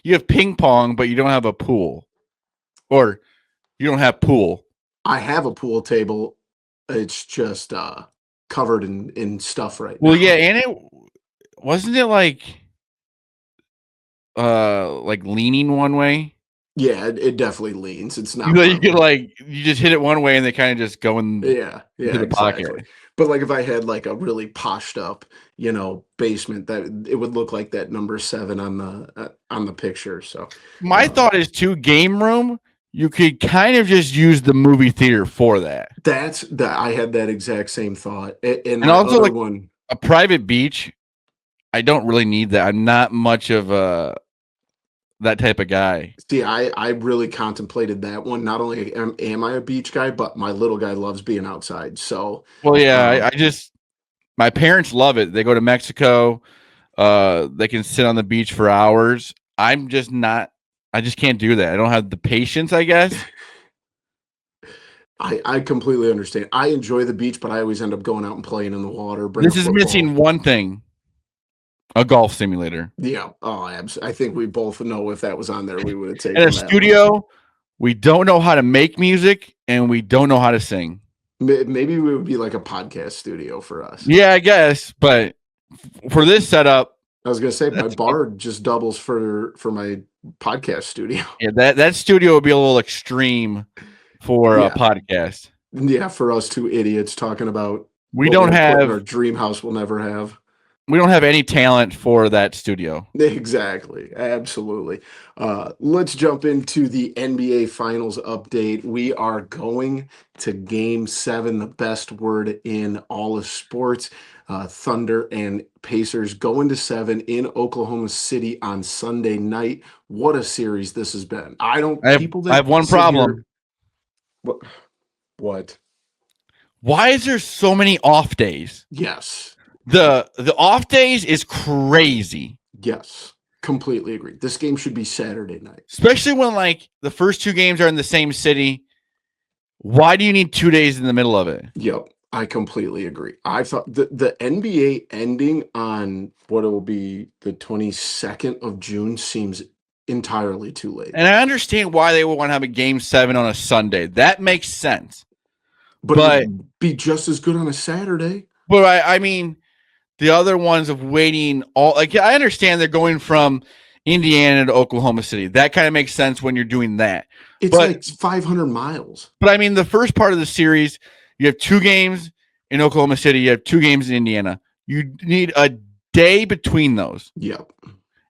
you have ping pong, but you don't have a pool, or you don't have pool. I have a pool table. It's just covered in stuff right Well, yeah, now. and it wasn't it like leaning one way. Yeah, it definitely leans. It's You not know, you could firm. you just hit it one way and they kind of just go into Yeah, yeah, the pocket. exactly. But like if I had like a really poshed up, basement, that it would look like that number seven on the picture. So My um, thought is too game room. You could kind of just use the movie theater for that, that's that I had that exact same thought. And and my also other like one, a private beach. I don't really need that. I'm not much of a that type of guy. see, I really contemplated that one. Not only am I a beach guy, but my little guy loves being outside. So Well, yeah, I um, just my parents love it. They go to Mexico. They can sit on the beach for hours. I'm just not. I just can't do that. I don't have the patience, I guess. I completely understand. I enjoy the beach, but I always end up going out and playing in the water, bring a This is missing football. one thing: a golf simulator. Yeah. Oh, I think we both know if that was on there, we would have In a taken that one. studio, we don't know how to make music and we don't know how to sing. Maybe we would be like a podcast studio for us. Yeah, I guess, but for this setup, I was gonna say my that's bar just doubles for my podcast studio. yeah, that studio would be a little extreme for a Yeah. podcast. Yeah, for us two idiots talking about We what we don't have put in our have dream house we'll never have. we don't have any talent for that studio. Exactly. Absolutely. Let's jump into the NBA Finals update. We are going to Game 7, the best word in all of sports. Thunder and Pacers going to 7 in Oklahoma City on Sunday night. What a series this has been. I don't, I have people I that have one sit problem. here, what? What? Why is there so many off days? Yes. The off days is crazy. Yes. Completely agree. This game should be Saturday night. Especially when like the first 2 games are in the same city. Why do you need 2 days in the middle of it? Yep, I completely agree. I thought the NBA ending on what it will be the 22nd of June seems entirely too late. And I understand why they would want to have a game 7 on a Sunday. That makes sense. But it But would be just as good on a Saturday. I mean, the other ones of waiting all like I understand they're going from Indiana to Oklahoma City. That kind of makes sense when you're doing that. It's But like 500 miles. I mean, the first part of the series, you have 2 games in Oklahoma City, you have 2 games in Indiana. You need a day between those. Yep.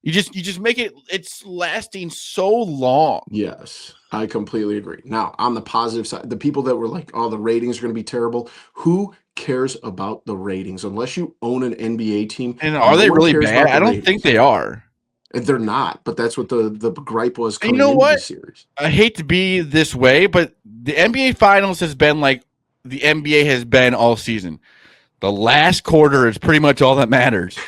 You just make it's lasting so long. Yes, I completely agree. Now, on the positive side, the people that were like, "Oh, the ratings are going to be terrible." Who cares about the ratings unless you own an NBA team? And are they one really cares bad? about the I don't ratings. think they are. They're not, but that's what the gripe was And you coming know into the what? series. I hate to be this way, but the NBA Finals has been like the NBA has been all season. The last quarter is pretty much all that matters.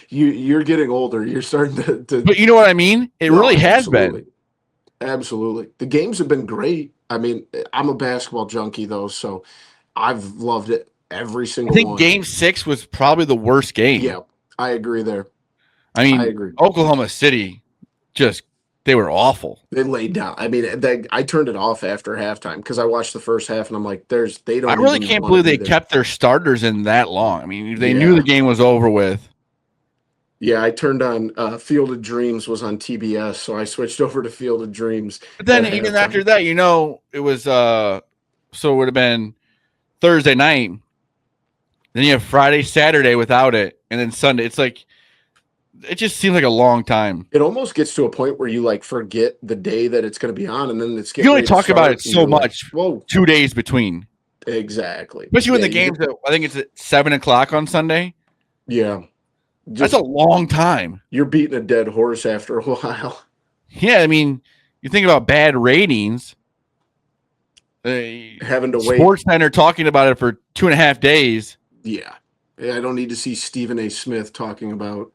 You're getting older. You're starting to But you know what I mean? It No, really has absolutely. been. Absolutely. The games have been great. I mean, I'm a basketball junkie though, so I've loved it every I single think one. game 6 was probably the worst game. Yeah, I agree there. I mean, I agree. Oklahoma City they were awful. They laid down. I mean, I turned it off after halftime because I watched the first half and I'm like, they don't I really even can't wanna believe be they there. kept their starters in that long. I mean, they knew Yeah. the game was over with. Yeah, I turned on Field of Dreams was on TBS, so I switched over to Field of Dreams. But then at even halftime. after that, it was so it would have been Thursday night. Then you have Friday, Saturday without it, and then Sunday. It's like it just seems like a long time. It almost gets to a point where you like forget the day that it's going to be on, and then it's You getting only ready to talk about start, it and so you're like, much. whoa, 2 days between, exactly. especially when Yeah, the games. I think it's at 7:00 on Sunday. Yeah, That's just a long time. you're beating a dead horse after a while. Yeah, I mean, you think about bad ratings. Having to wait. Sports Center talking about it for 2.5 days. Yeah, I don't need to see Stephen A. Smith talking about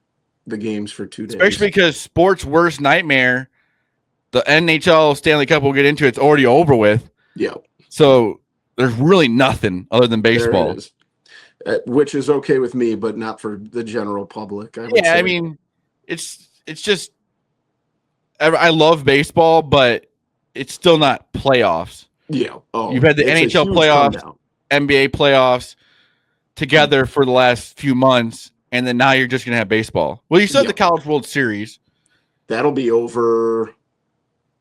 the games for 2 days. Especially because sports' worst nightmare, the NHL Stanley Cup we'll get into, it's already over with. Yeah, So there's really nothing other than there baseball. it is. Which is okay with me, but not for the general public. I would Yeah, say. I mean, it's just I love baseball, but it's still not playoffs. Yeah. Oh, You've had the it's a NHL huge playoffs, comedown. NBA playoffs together for the last few months, and then now you're just going to have baseball. Well, you still have the College World Series. That'll be over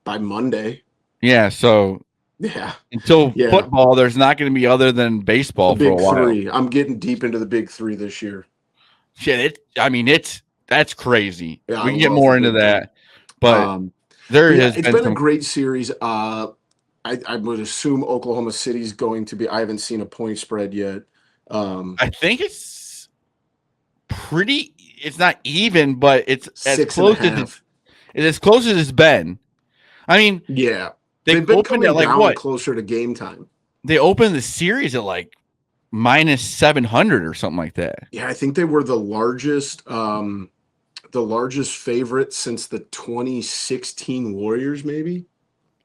by Monday. Yeah, so Yeah. until football, there's not going to be other than baseball for a while. Three. I'm getting deep into the big three this year. Shit, that's crazy. Yeah, we can get more into that, but it's been a great series. I would assume Oklahoma City's going to be. I haven't seen a point spread yet. I think it's pretty. It's not even, but it's as close as it's been. I mean, yeah, they've been coming at what closer to game time. They opened the series at like minus 700 or something like that. Yeah, I think they were the largest favorite since the 2016 Warriors, maybe.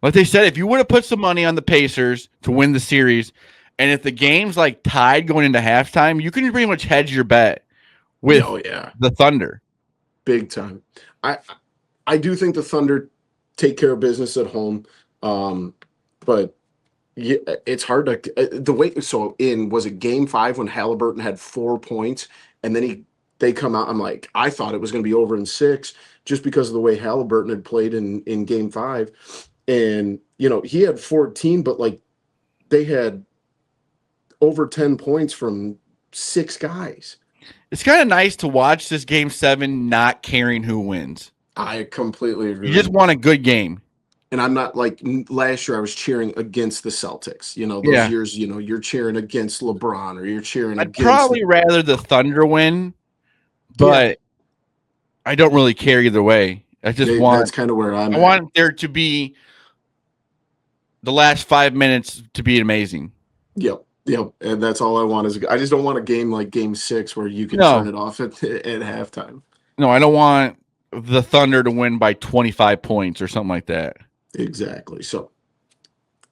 Like they said, if you would have put some money on the Pacers to win the series, and if the game's like tied going into halftime, you can pretty much hedge your bet with the Thunder. Big time. I do think the Thunder take care of business at home, but yeah, it's hard to the way. So was it Game 5 when Halliburton had 4 points, and then they come out. I'm like, I thought it was going to be over in 6 just because of the way Halliburton had played in Game 5. And, he had 14, but like they had over 10 points from 6 guys. It's kind of nice to watch this Game 7 not caring who wins. I completely agree. You just want a good game. And I'm not like last year I was cheering against the Celtics. Those years, you're cheering against LeBron or you're cheering I'd probably rather the Thunder win, but I don't really care either way. I just want that's kind of where I want there to be the last 5 minutes to be amazing. Yep. And that's all I want I just don't want a game like Game 6 where you can turn it off at halftime. No, I don't want the Thunder to win by 25 points or something like that. Exactly. So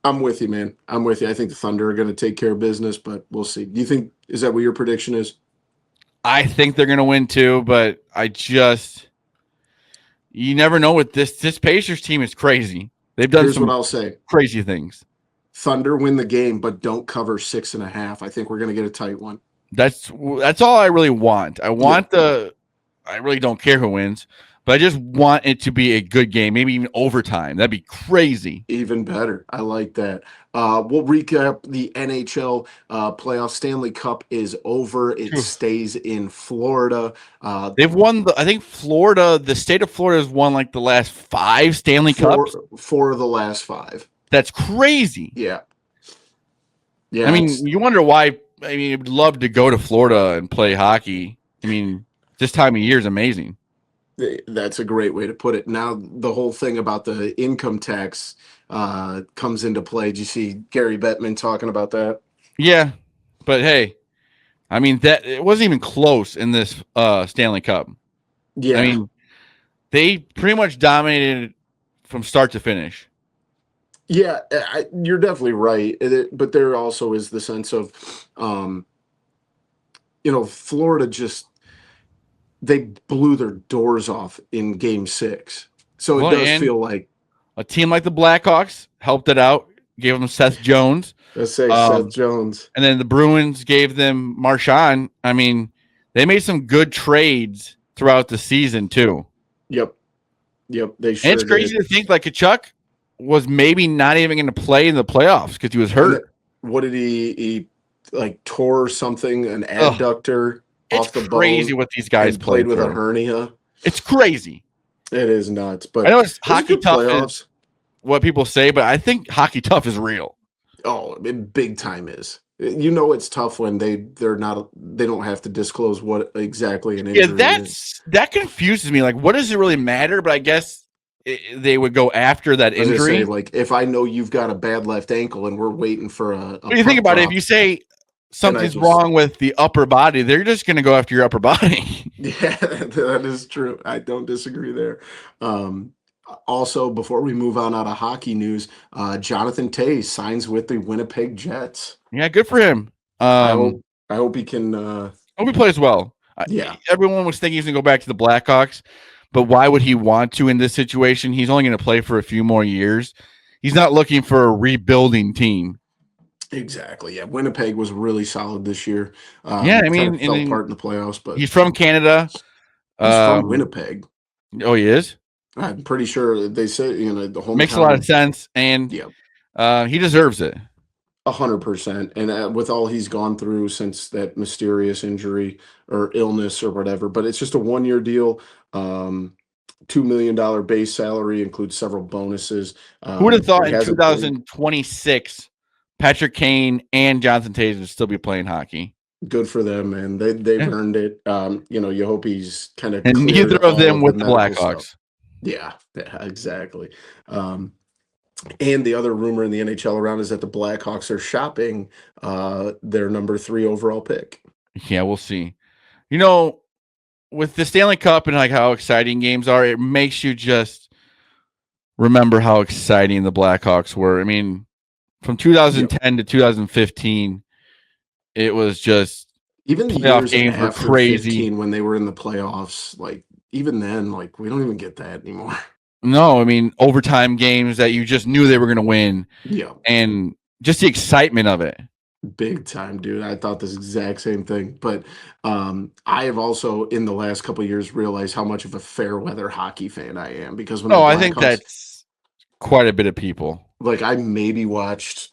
I'm with you, man. I'm with you. I think the Thunder are going to take care of business, but we'll see. Do you think, is that what your prediction is? I think they're going to win too, but you never know with this. This Pacers team is crazy. They've done Here's what I'll say. Crazy things. Thunder win the game, but don't cover 6.5. I think we're going to get a tight one. That's all I really want. I really don't care who wins, but I just want it to be a good game, maybe even overtime. That'd be crazy. Even better. I like that. We'll recap the NHL playoff. Stanley Cup is over. It stays in Florida. They've won I think Florida, the state of Florida has won like the last 5 Stanley Cups. 4 of the last 5. That's crazy. Yeah. I mean, you wonder why. I mean, I'd love to go to Florida and play hockey. I mean, this time of year is amazing. That's a great way to put it. Now, the whole thing about the income tax comes into play. Did you see Gary Bettman talking about that? Yeah, but hey, I mean, that it wasn't even close in this Stanley Cup. Yeah. I mean, they pretty much dominated from start to finish. Yeah, you're definitely right. But there also is the sense of, Florida just, they blew their doors off in Game 6. So it does feel like a team like the Blackhawks helped it out, gave them Seth Jones. Let's say Seth Jones. And then the Bruins gave them Marchand. I mean, they made some good trades throughout the season too. Yep, they sure And it's crazy to think like Kachuk was maybe not even going to play in the playoffs because he was hurt. What did he like tore something, an adductor off the bone? It's crazy what these guys played with a hernia. It's crazy. It is nuts. But I know it's hockey tough playoffs. What people say, but I think hockey tough is real. Oh, it big time is. It's tough when they don't have to disclose what exactly an injury is. That confuses me. Like, what does it really matter? But I guess they would go after that injury. Say, like, if I know you've got a bad left ankle and we're waiting for a what do you think about it? If you say something's wrong with the upper body, they're just going to go after your upper body. Yeah, that is true. I don't disagree there. Also, before we move on out of hockey news, Jonathan Toews signs with the Winnipeg Jets. Yeah, good for him. I hope he can. I hope he plays well. Yeah, everyone was thinking he's going to go back to the Blackhawks. But why would he want to in this situation? He's only going to play for a few more years. He's not looking for a rebuilding team. Exactly. Yeah, Winnipeg was really solid this year. I mean, fell apart in the playoffs, but he's from Canada. He's from Winnipeg. Oh, he is. I'm pretty sure they say the whole makes a lot of sense, and he deserves it. 100%. And with all he's gone through since that mysterious injury or illness or whatever, but it's just a 1-year deal. $2 million base salary, includes several bonuses. Who would have thought in 2026, Patrick Kane and Jonathan Toews would still be playing hockey? Good for them, man. They've earned it. You hope he's kind of. And neither of them with the Blackhawks. Yeah, exactly. And the other rumor in the NHL around is that the Blackhawks are shopping their number 3 overall pick. Yeah, we'll see. With the Stanley Cup and like how exciting games are, it makes you just remember how exciting the Blackhawks were. I mean, from 2010 to 2015, it was just even the playoff years games were after crazy 15 when they were in the playoffs. Like even then, like we don't even get that anymore. No, I mean overtime games that you just knew they were going to win. Yeah, and just the excitement of it. Big time, dude. I thought this exact same thing. But I have also, in the last couple of years, realized how much of a fair weather hockey fan I am. Because when I think that's quite a bit of people. Like, I maybe watched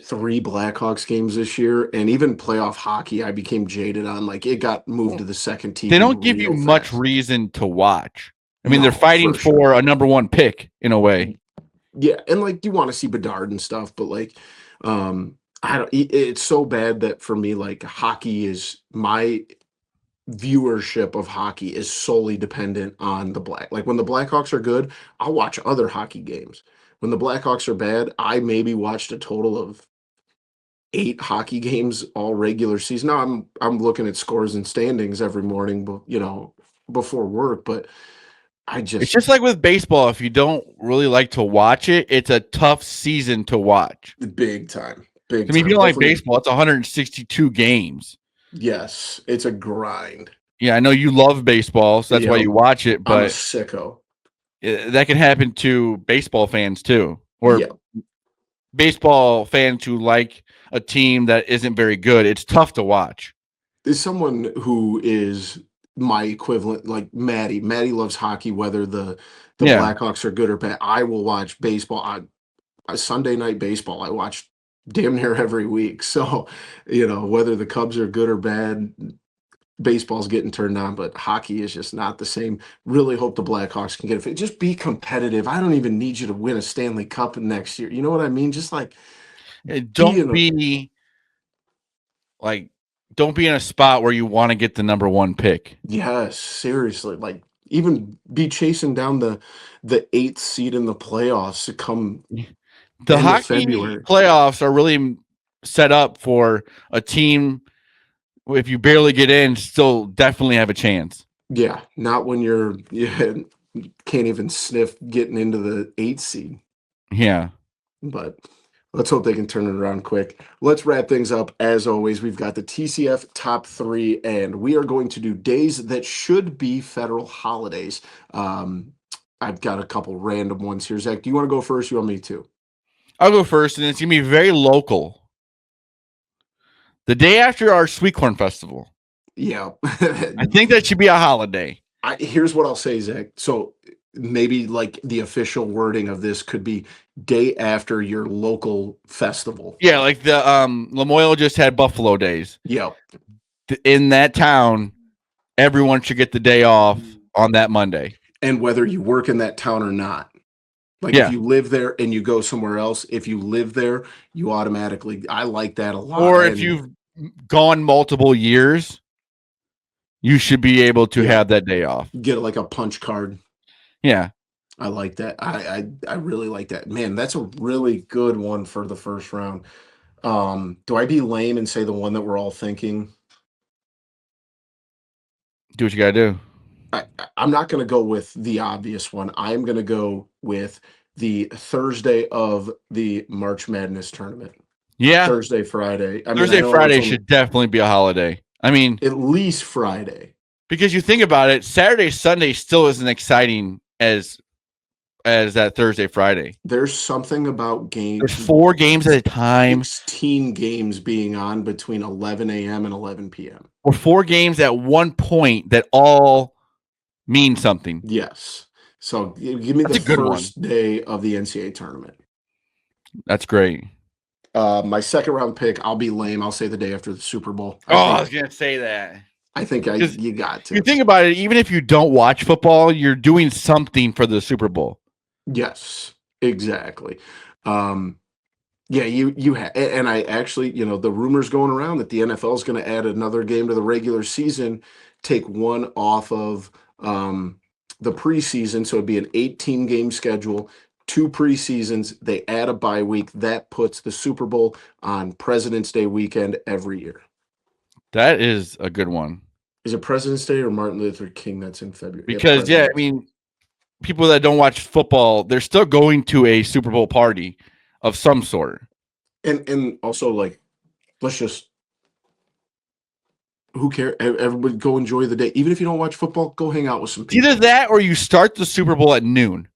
3 Blackhawks games this year, and even playoff hockey, I became jaded on. Like, it got moved to the second team. They don't give you much reason to watch. I mean, they're fighting for a number 1 pick in a way. Yeah, and like you want to see Bedard and stuff, but like, it's so bad that for me, like hockey is my viewership of hockey is solely dependent on like when the Blackhawks are good, I'll watch other hockey games. When the Blackhawks are bad, I maybe watched a total of 8 hockey games all regular season. Now I'm looking at scores and standings every morning, before work, but it's just like with baseball. If you don't really like to watch it, it's a tough season to watch. Big time. I mean, if you don't like baseball, it's 162 games. Yes, it's a grind. Yeah, I know you love baseball, so that's why you watch it. But I'm a sicko. That can happen to baseball fans too, or baseball fans who like a team that isn't very good, it's tough to watch. Is someone who is my equivalent, like Maddie. Maddie loves hockey, whether the Yeah. Blackhawks are good or bad. I will watch baseball. Sunday night baseball, I watch damn near every week. So, whether the Cubs are good or bad, baseball's getting turned on, but hockey is just not the same. Really hope the Blackhawks can get it. Just be competitive. I don't even need you to win a Stanley Cup next year. You know what I mean? Just like Don't be in a spot where you want to get the number one pick. Yes, seriously. Like even be chasing down the 8th seed in the playoffs to come The end of hockey February. playoffs are really set up for a team. If you barely get in, still definitely have a chance. Yeah, not when you can't even sniff getting into the 8th seed. Yeah. But let's hope they can turn it around quick. Let's wrap things up. As always, we've got the TCF top 3, and we are going to do days that should be federal holidays. I've got a couple random ones here. Zach, do you want to go first? You want me to? I'll go first, and it's going to be very local. The day after our Sweet Corn Festival. Yeah. I think that should be a holiday. Here's what I'll say, Zach. So maybe like the official wording of this could be day after your local festival. Yeah, like the Lamoille just had Buffalo Days. Yep. In that town, everyone should get the day off on that Monday. And whether you work in that town or not. Like if you live there and you go somewhere else, if you live there, you automatically, I like that a lot. Or if you've gone multiple years, you should be able to have that day off. Get like a punch card. Yeah. I like that. I really like that. Man, that's a really good one for the first round. Do I be lame and say the one that we're all thinking? Do what you got to do. I'm not going to go with the obvious one. I'm going to go with the Thursday of the March Madness tournament. Yeah. Thursday, Friday. Thursday, Friday should definitely be a holiday. I mean, at least Friday. Because you think about it, Saturday, Sunday still isn't exciting as that Thursday, Friday. There's something about games. There's 4 games at a time. 16 games being on between 11 a.m. and 11 p.m. Or 4 games at one point that all mean something. Yes. So give me the first day of the NCAA tournament. That's great. My second round pick, I'll be lame. I'll say the day after the Super Bowl. I was going to say that. I think you got to. You think about it, even if you don't watch football, you're doing something for the Super Bowl. Yes, exactly. Yeah, you have, and I actually, the rumors going around that the NFL is going to add another game to the regular season, take one off of the preseason, so it'd be an 18-game schedule, 2 preseasons. They add a bye week that puts the Super Bowl on President's Day weekend every year. That is a good one. Is it President's Day or Martin Luther King that's in February? Because I mean, people that don't watch football, they're still going to a Super Bowl party of some sort. And also, like, let's just, who cares? Everybody go enjoy the day. Even if you don't watch football, go hang out with some people. Either that or you start the Super Bowl at noon.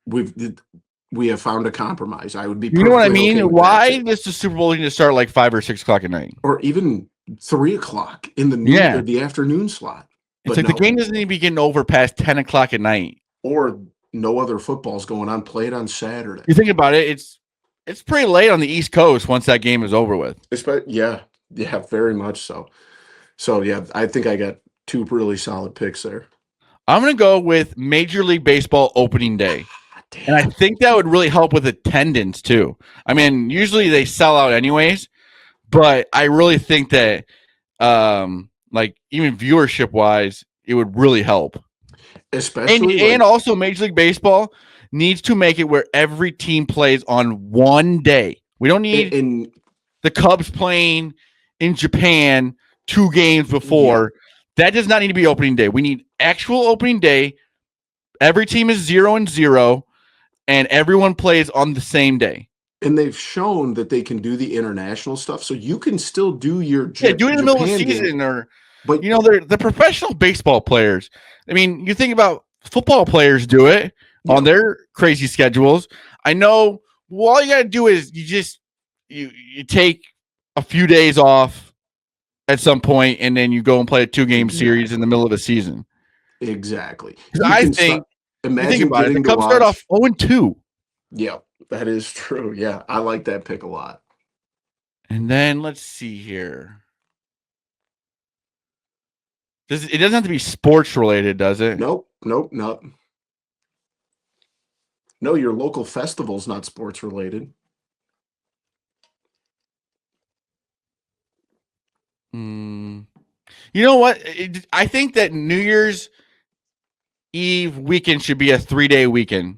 We have found a compromise. I would be. You know what I mean? Okay, why does the Super Bowl need to start like 5 or 6 o'clock at night, or even 3 o'clock in the noon or the afternoon slot? It's like the game doesn't even be getting over past 10 o'clock at night, or no other football's going on. Play it on Saturday. You think about it; it's pretty late on the East Coast once that game is over with. Yeah, very much so. So yeah, I think I got 2 really solid picks there. I'm gonna go with Major League Baseball opening day. And I think that would really help with attendance too. I mean, usually they sell out anyways, but I really think that like even viewership wise, it would really help. Especially and also Major League Baseball needs to make it where every team plays on one day. We don't need the Cubs playing in Japan 2 games before. Yeah. That does not need to be opening day. We need actual opening day. Every team is 0-0. And everyone plays on the same day. And they've shown that they can do the international stuff. So you can still do your do it in the middle of the season. But they're the professional baseball players. I mean, you think about football players do it on their crazy schedules. I know Well, all you got to do is you take a few days off at some point, and then you go and play a 2-game series in the middle of the season. Exactly. I think you think about it, the Cubs start off 0-2. Yeah, that is true. Yeah, I like that pick a lot. And then let's see here. It doesn't have to be sports related, does it? Nope. No, your local festival's not sports related. You know what? I think that New Year's Eve weekend should be a 3-day weekend.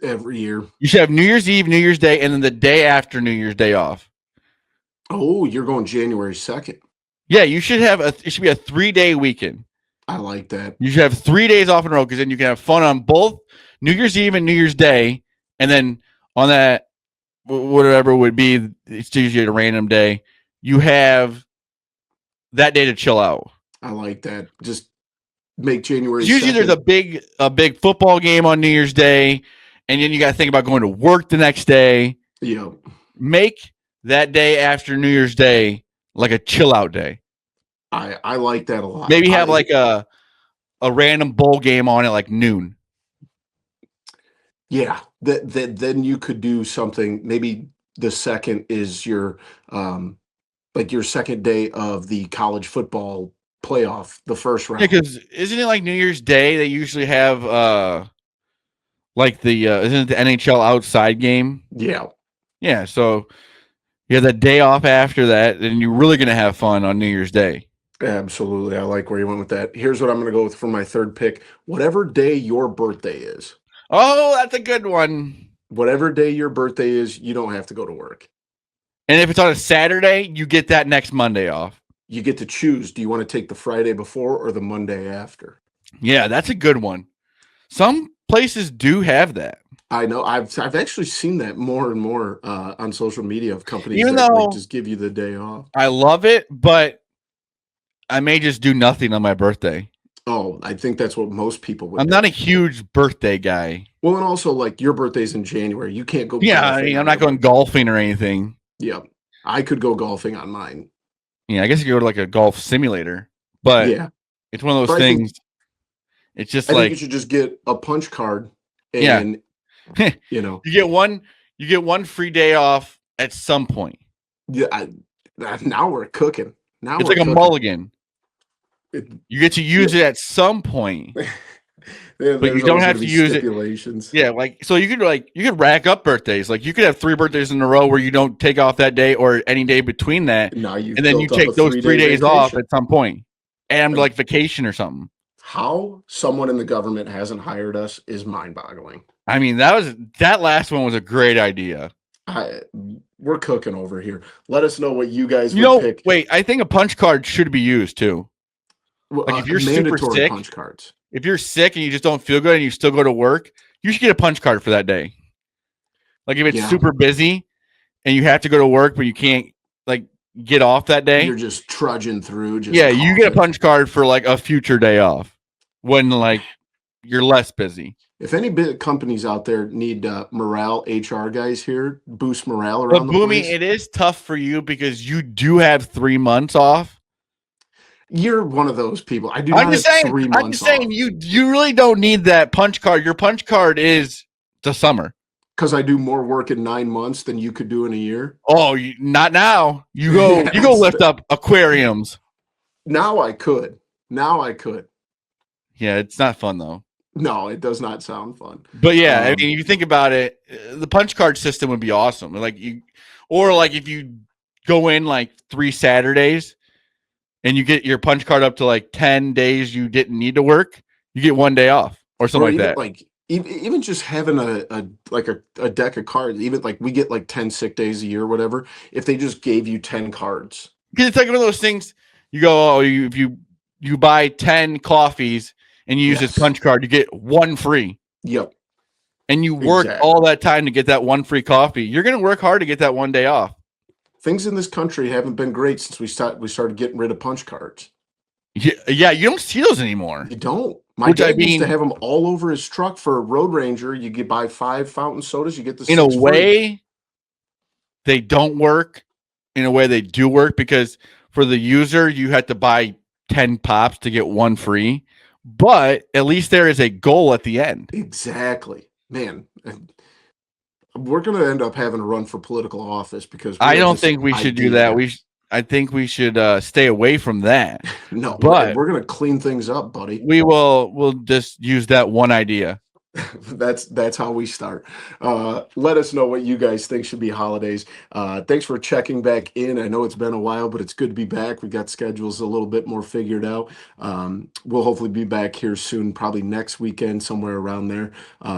Every year. You should have New Year's Eve, New Year's Day, and then the day after New Year's Day off. Oh, you're going January 2nd. Yeah, it should be a 3-day weekend. I like that. You should have 3 days off in a row because then you can have fun on both New Year's Eve and New Year's Day. And then on that, whatever it would be, it's usually a random day. You have that day to chill out. I like that. Just make January 2nd. Usually there's a big football game on New Year's Day, and then you got to think about going to work the next day. Yeah. Make that day after New Year's Day like a chill out day. I like that a lot. Maybe have like a random bowl game on at like noon. Yeah. Then you could do something. Maybe the second is your like your second day of the college football playoff, the first round. Yeah, because isn't it like New Year's Day they usually have like the isn't it the NHL outside game? Yeah. Yeah, so you have that day off after that, and you're really gonna have fun on New Year's Day. Absolutely. I like where you went with that. Here's what I'm going to go with for my third pick. Whatever day your birthday is. Oh, that's a good one. Whatever day your birthday is, you don't have to go to work. And if it's on a Saturday, you get that next Monday off. You get to choose. Do you want to take the Friday before or the Monday after? Yeah, that's a good one. Some places do have that. I know. I've actually seen that more and more on social media of companies Even that though just give you the day off. I love it, but I may just do nothing on my birthday. Oh, I think that's what most people would I'm do. not a huge birthday guy. Well, and also like your birthday's in January. You can't go. Yeah, I mean, I'm not going golfing or anything. Yeah, I could go golfing on mine. Yeah, I guess you go to like a golf simulator, but yeah, it's one of those things. It's just I like think you should just get a punch card, and you know, you get one free day off at some point. Yeah, now we're cooking. Now it's like a mulligan. You get to use it at some point, but you don't have to use stipulations. Yeah, like so you could rack up birthdays. Like you could have 3 birthdays in a row where you don't take off that day or any day between that, and then you take those 3 days off at some point, and like vacation or something. How someone in the government hasn't hired us is mind-boggling. I mean, that last one was a great idea. We're cooking over here. Let us know what you guys would pick. Wait, I think a punch card should be used too. Like if you're super sick, punch cards. If you're sick and you just don't feel good and you still go to work, you should get a punch card for that day. Like if it's super busy and you have to go to work but you can't like get off that day, you're just trudging through. You get a punch card for like a future day off when like you're less busy. If any big companies out there need morale HR guys here, boost morale around the place. It is tough for you because you do have 3 months off. You're one of those people. I do not have 3 months I'm just saying you really don't need that punch card. Your punch card is the summer. Because I do more work in 9 months than you could do in a year. Oh, not now. You go lift up aquariums. Now I could. Yeah, it's not fun though. No, it does not sound fun. But yeah, I mean, you think about it, the punch card system would be awesome. Like if you go in like 3 Saturdays and you get your punch card up to like 10 days you didn't need to work, you get 1 day off or something like that. Like even just having a deck of cards, even like we get like 10 sick days a year or whatever, if they just gave you 10 cards. Because it's like one of those things you go, if you buy 10 coffees and you use this punch card, you get 1 free. Yep. And you work all that time to get that 1 free coffee. You're going to work hard to get that 1 day off. Things in this country haven't been great since we started getting rid of punch cards. Yeah, you don't see those anymore. You don't. My Which, I dad used to mean, have them all over his truck for a Road Ranger. You get buy 5 fountain sodas, you get the in a 6 free. way, they don't work. In a way, they do work because for the user, you had to buy 10 pops to get 1 free. But at least there is a goal at the end. Exactly. Man, we're going to end up having to run for political office because we I are don't just think we should do idea that. guys. I think we should stay away from that. No, But we're going to clean things up, buddy. we'll just use that one idea. That's how we start. Let us know what you guys think should be holidays. Thanks for checking back in. I know it's been a while, but it's good to be back. We got schedules a little bit more figured out. We'll hopefully be back here soon, probably next weekend, somewhere around there.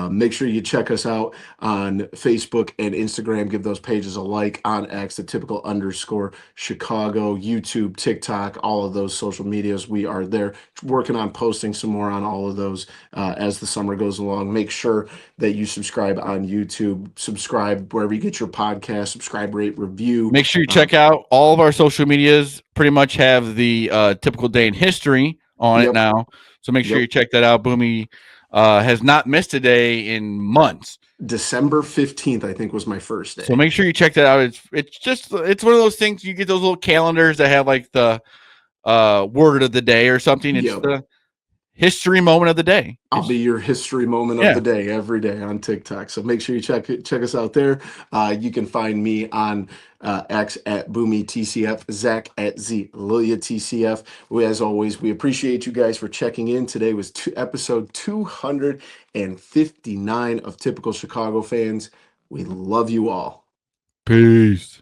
Make sure you check us out on Facebook and Instagram. Give those pages a like. On X, the typical _ Chicago, YouTube, TikTok, all of those social medias. We are there working on posting some more on all of those as the summer goes along. Make sure that you subscribe on YouTube, subscribe wherever you get your podcast, subscribe, rate, review. Make sure you check out all of our social medias. Pretty much have the typical day in history on it now. So make sure you check that out. Boomy has not missed a day in months. December 15th, I think, was my first day. So make sure you check that out. It's one of those things. You get those little calendars that have like the word of the day or something. It's the history moment of the day. I'll be your history moment of the day every day on TikTok. So make sure you check us out there. You can find me on X at Boomy TCF, Zach at Z Lilia TCF. As always, we appreciate you guys for checking in. Today was episode 259 of Typical Chicago Fans. We love you all. Peace.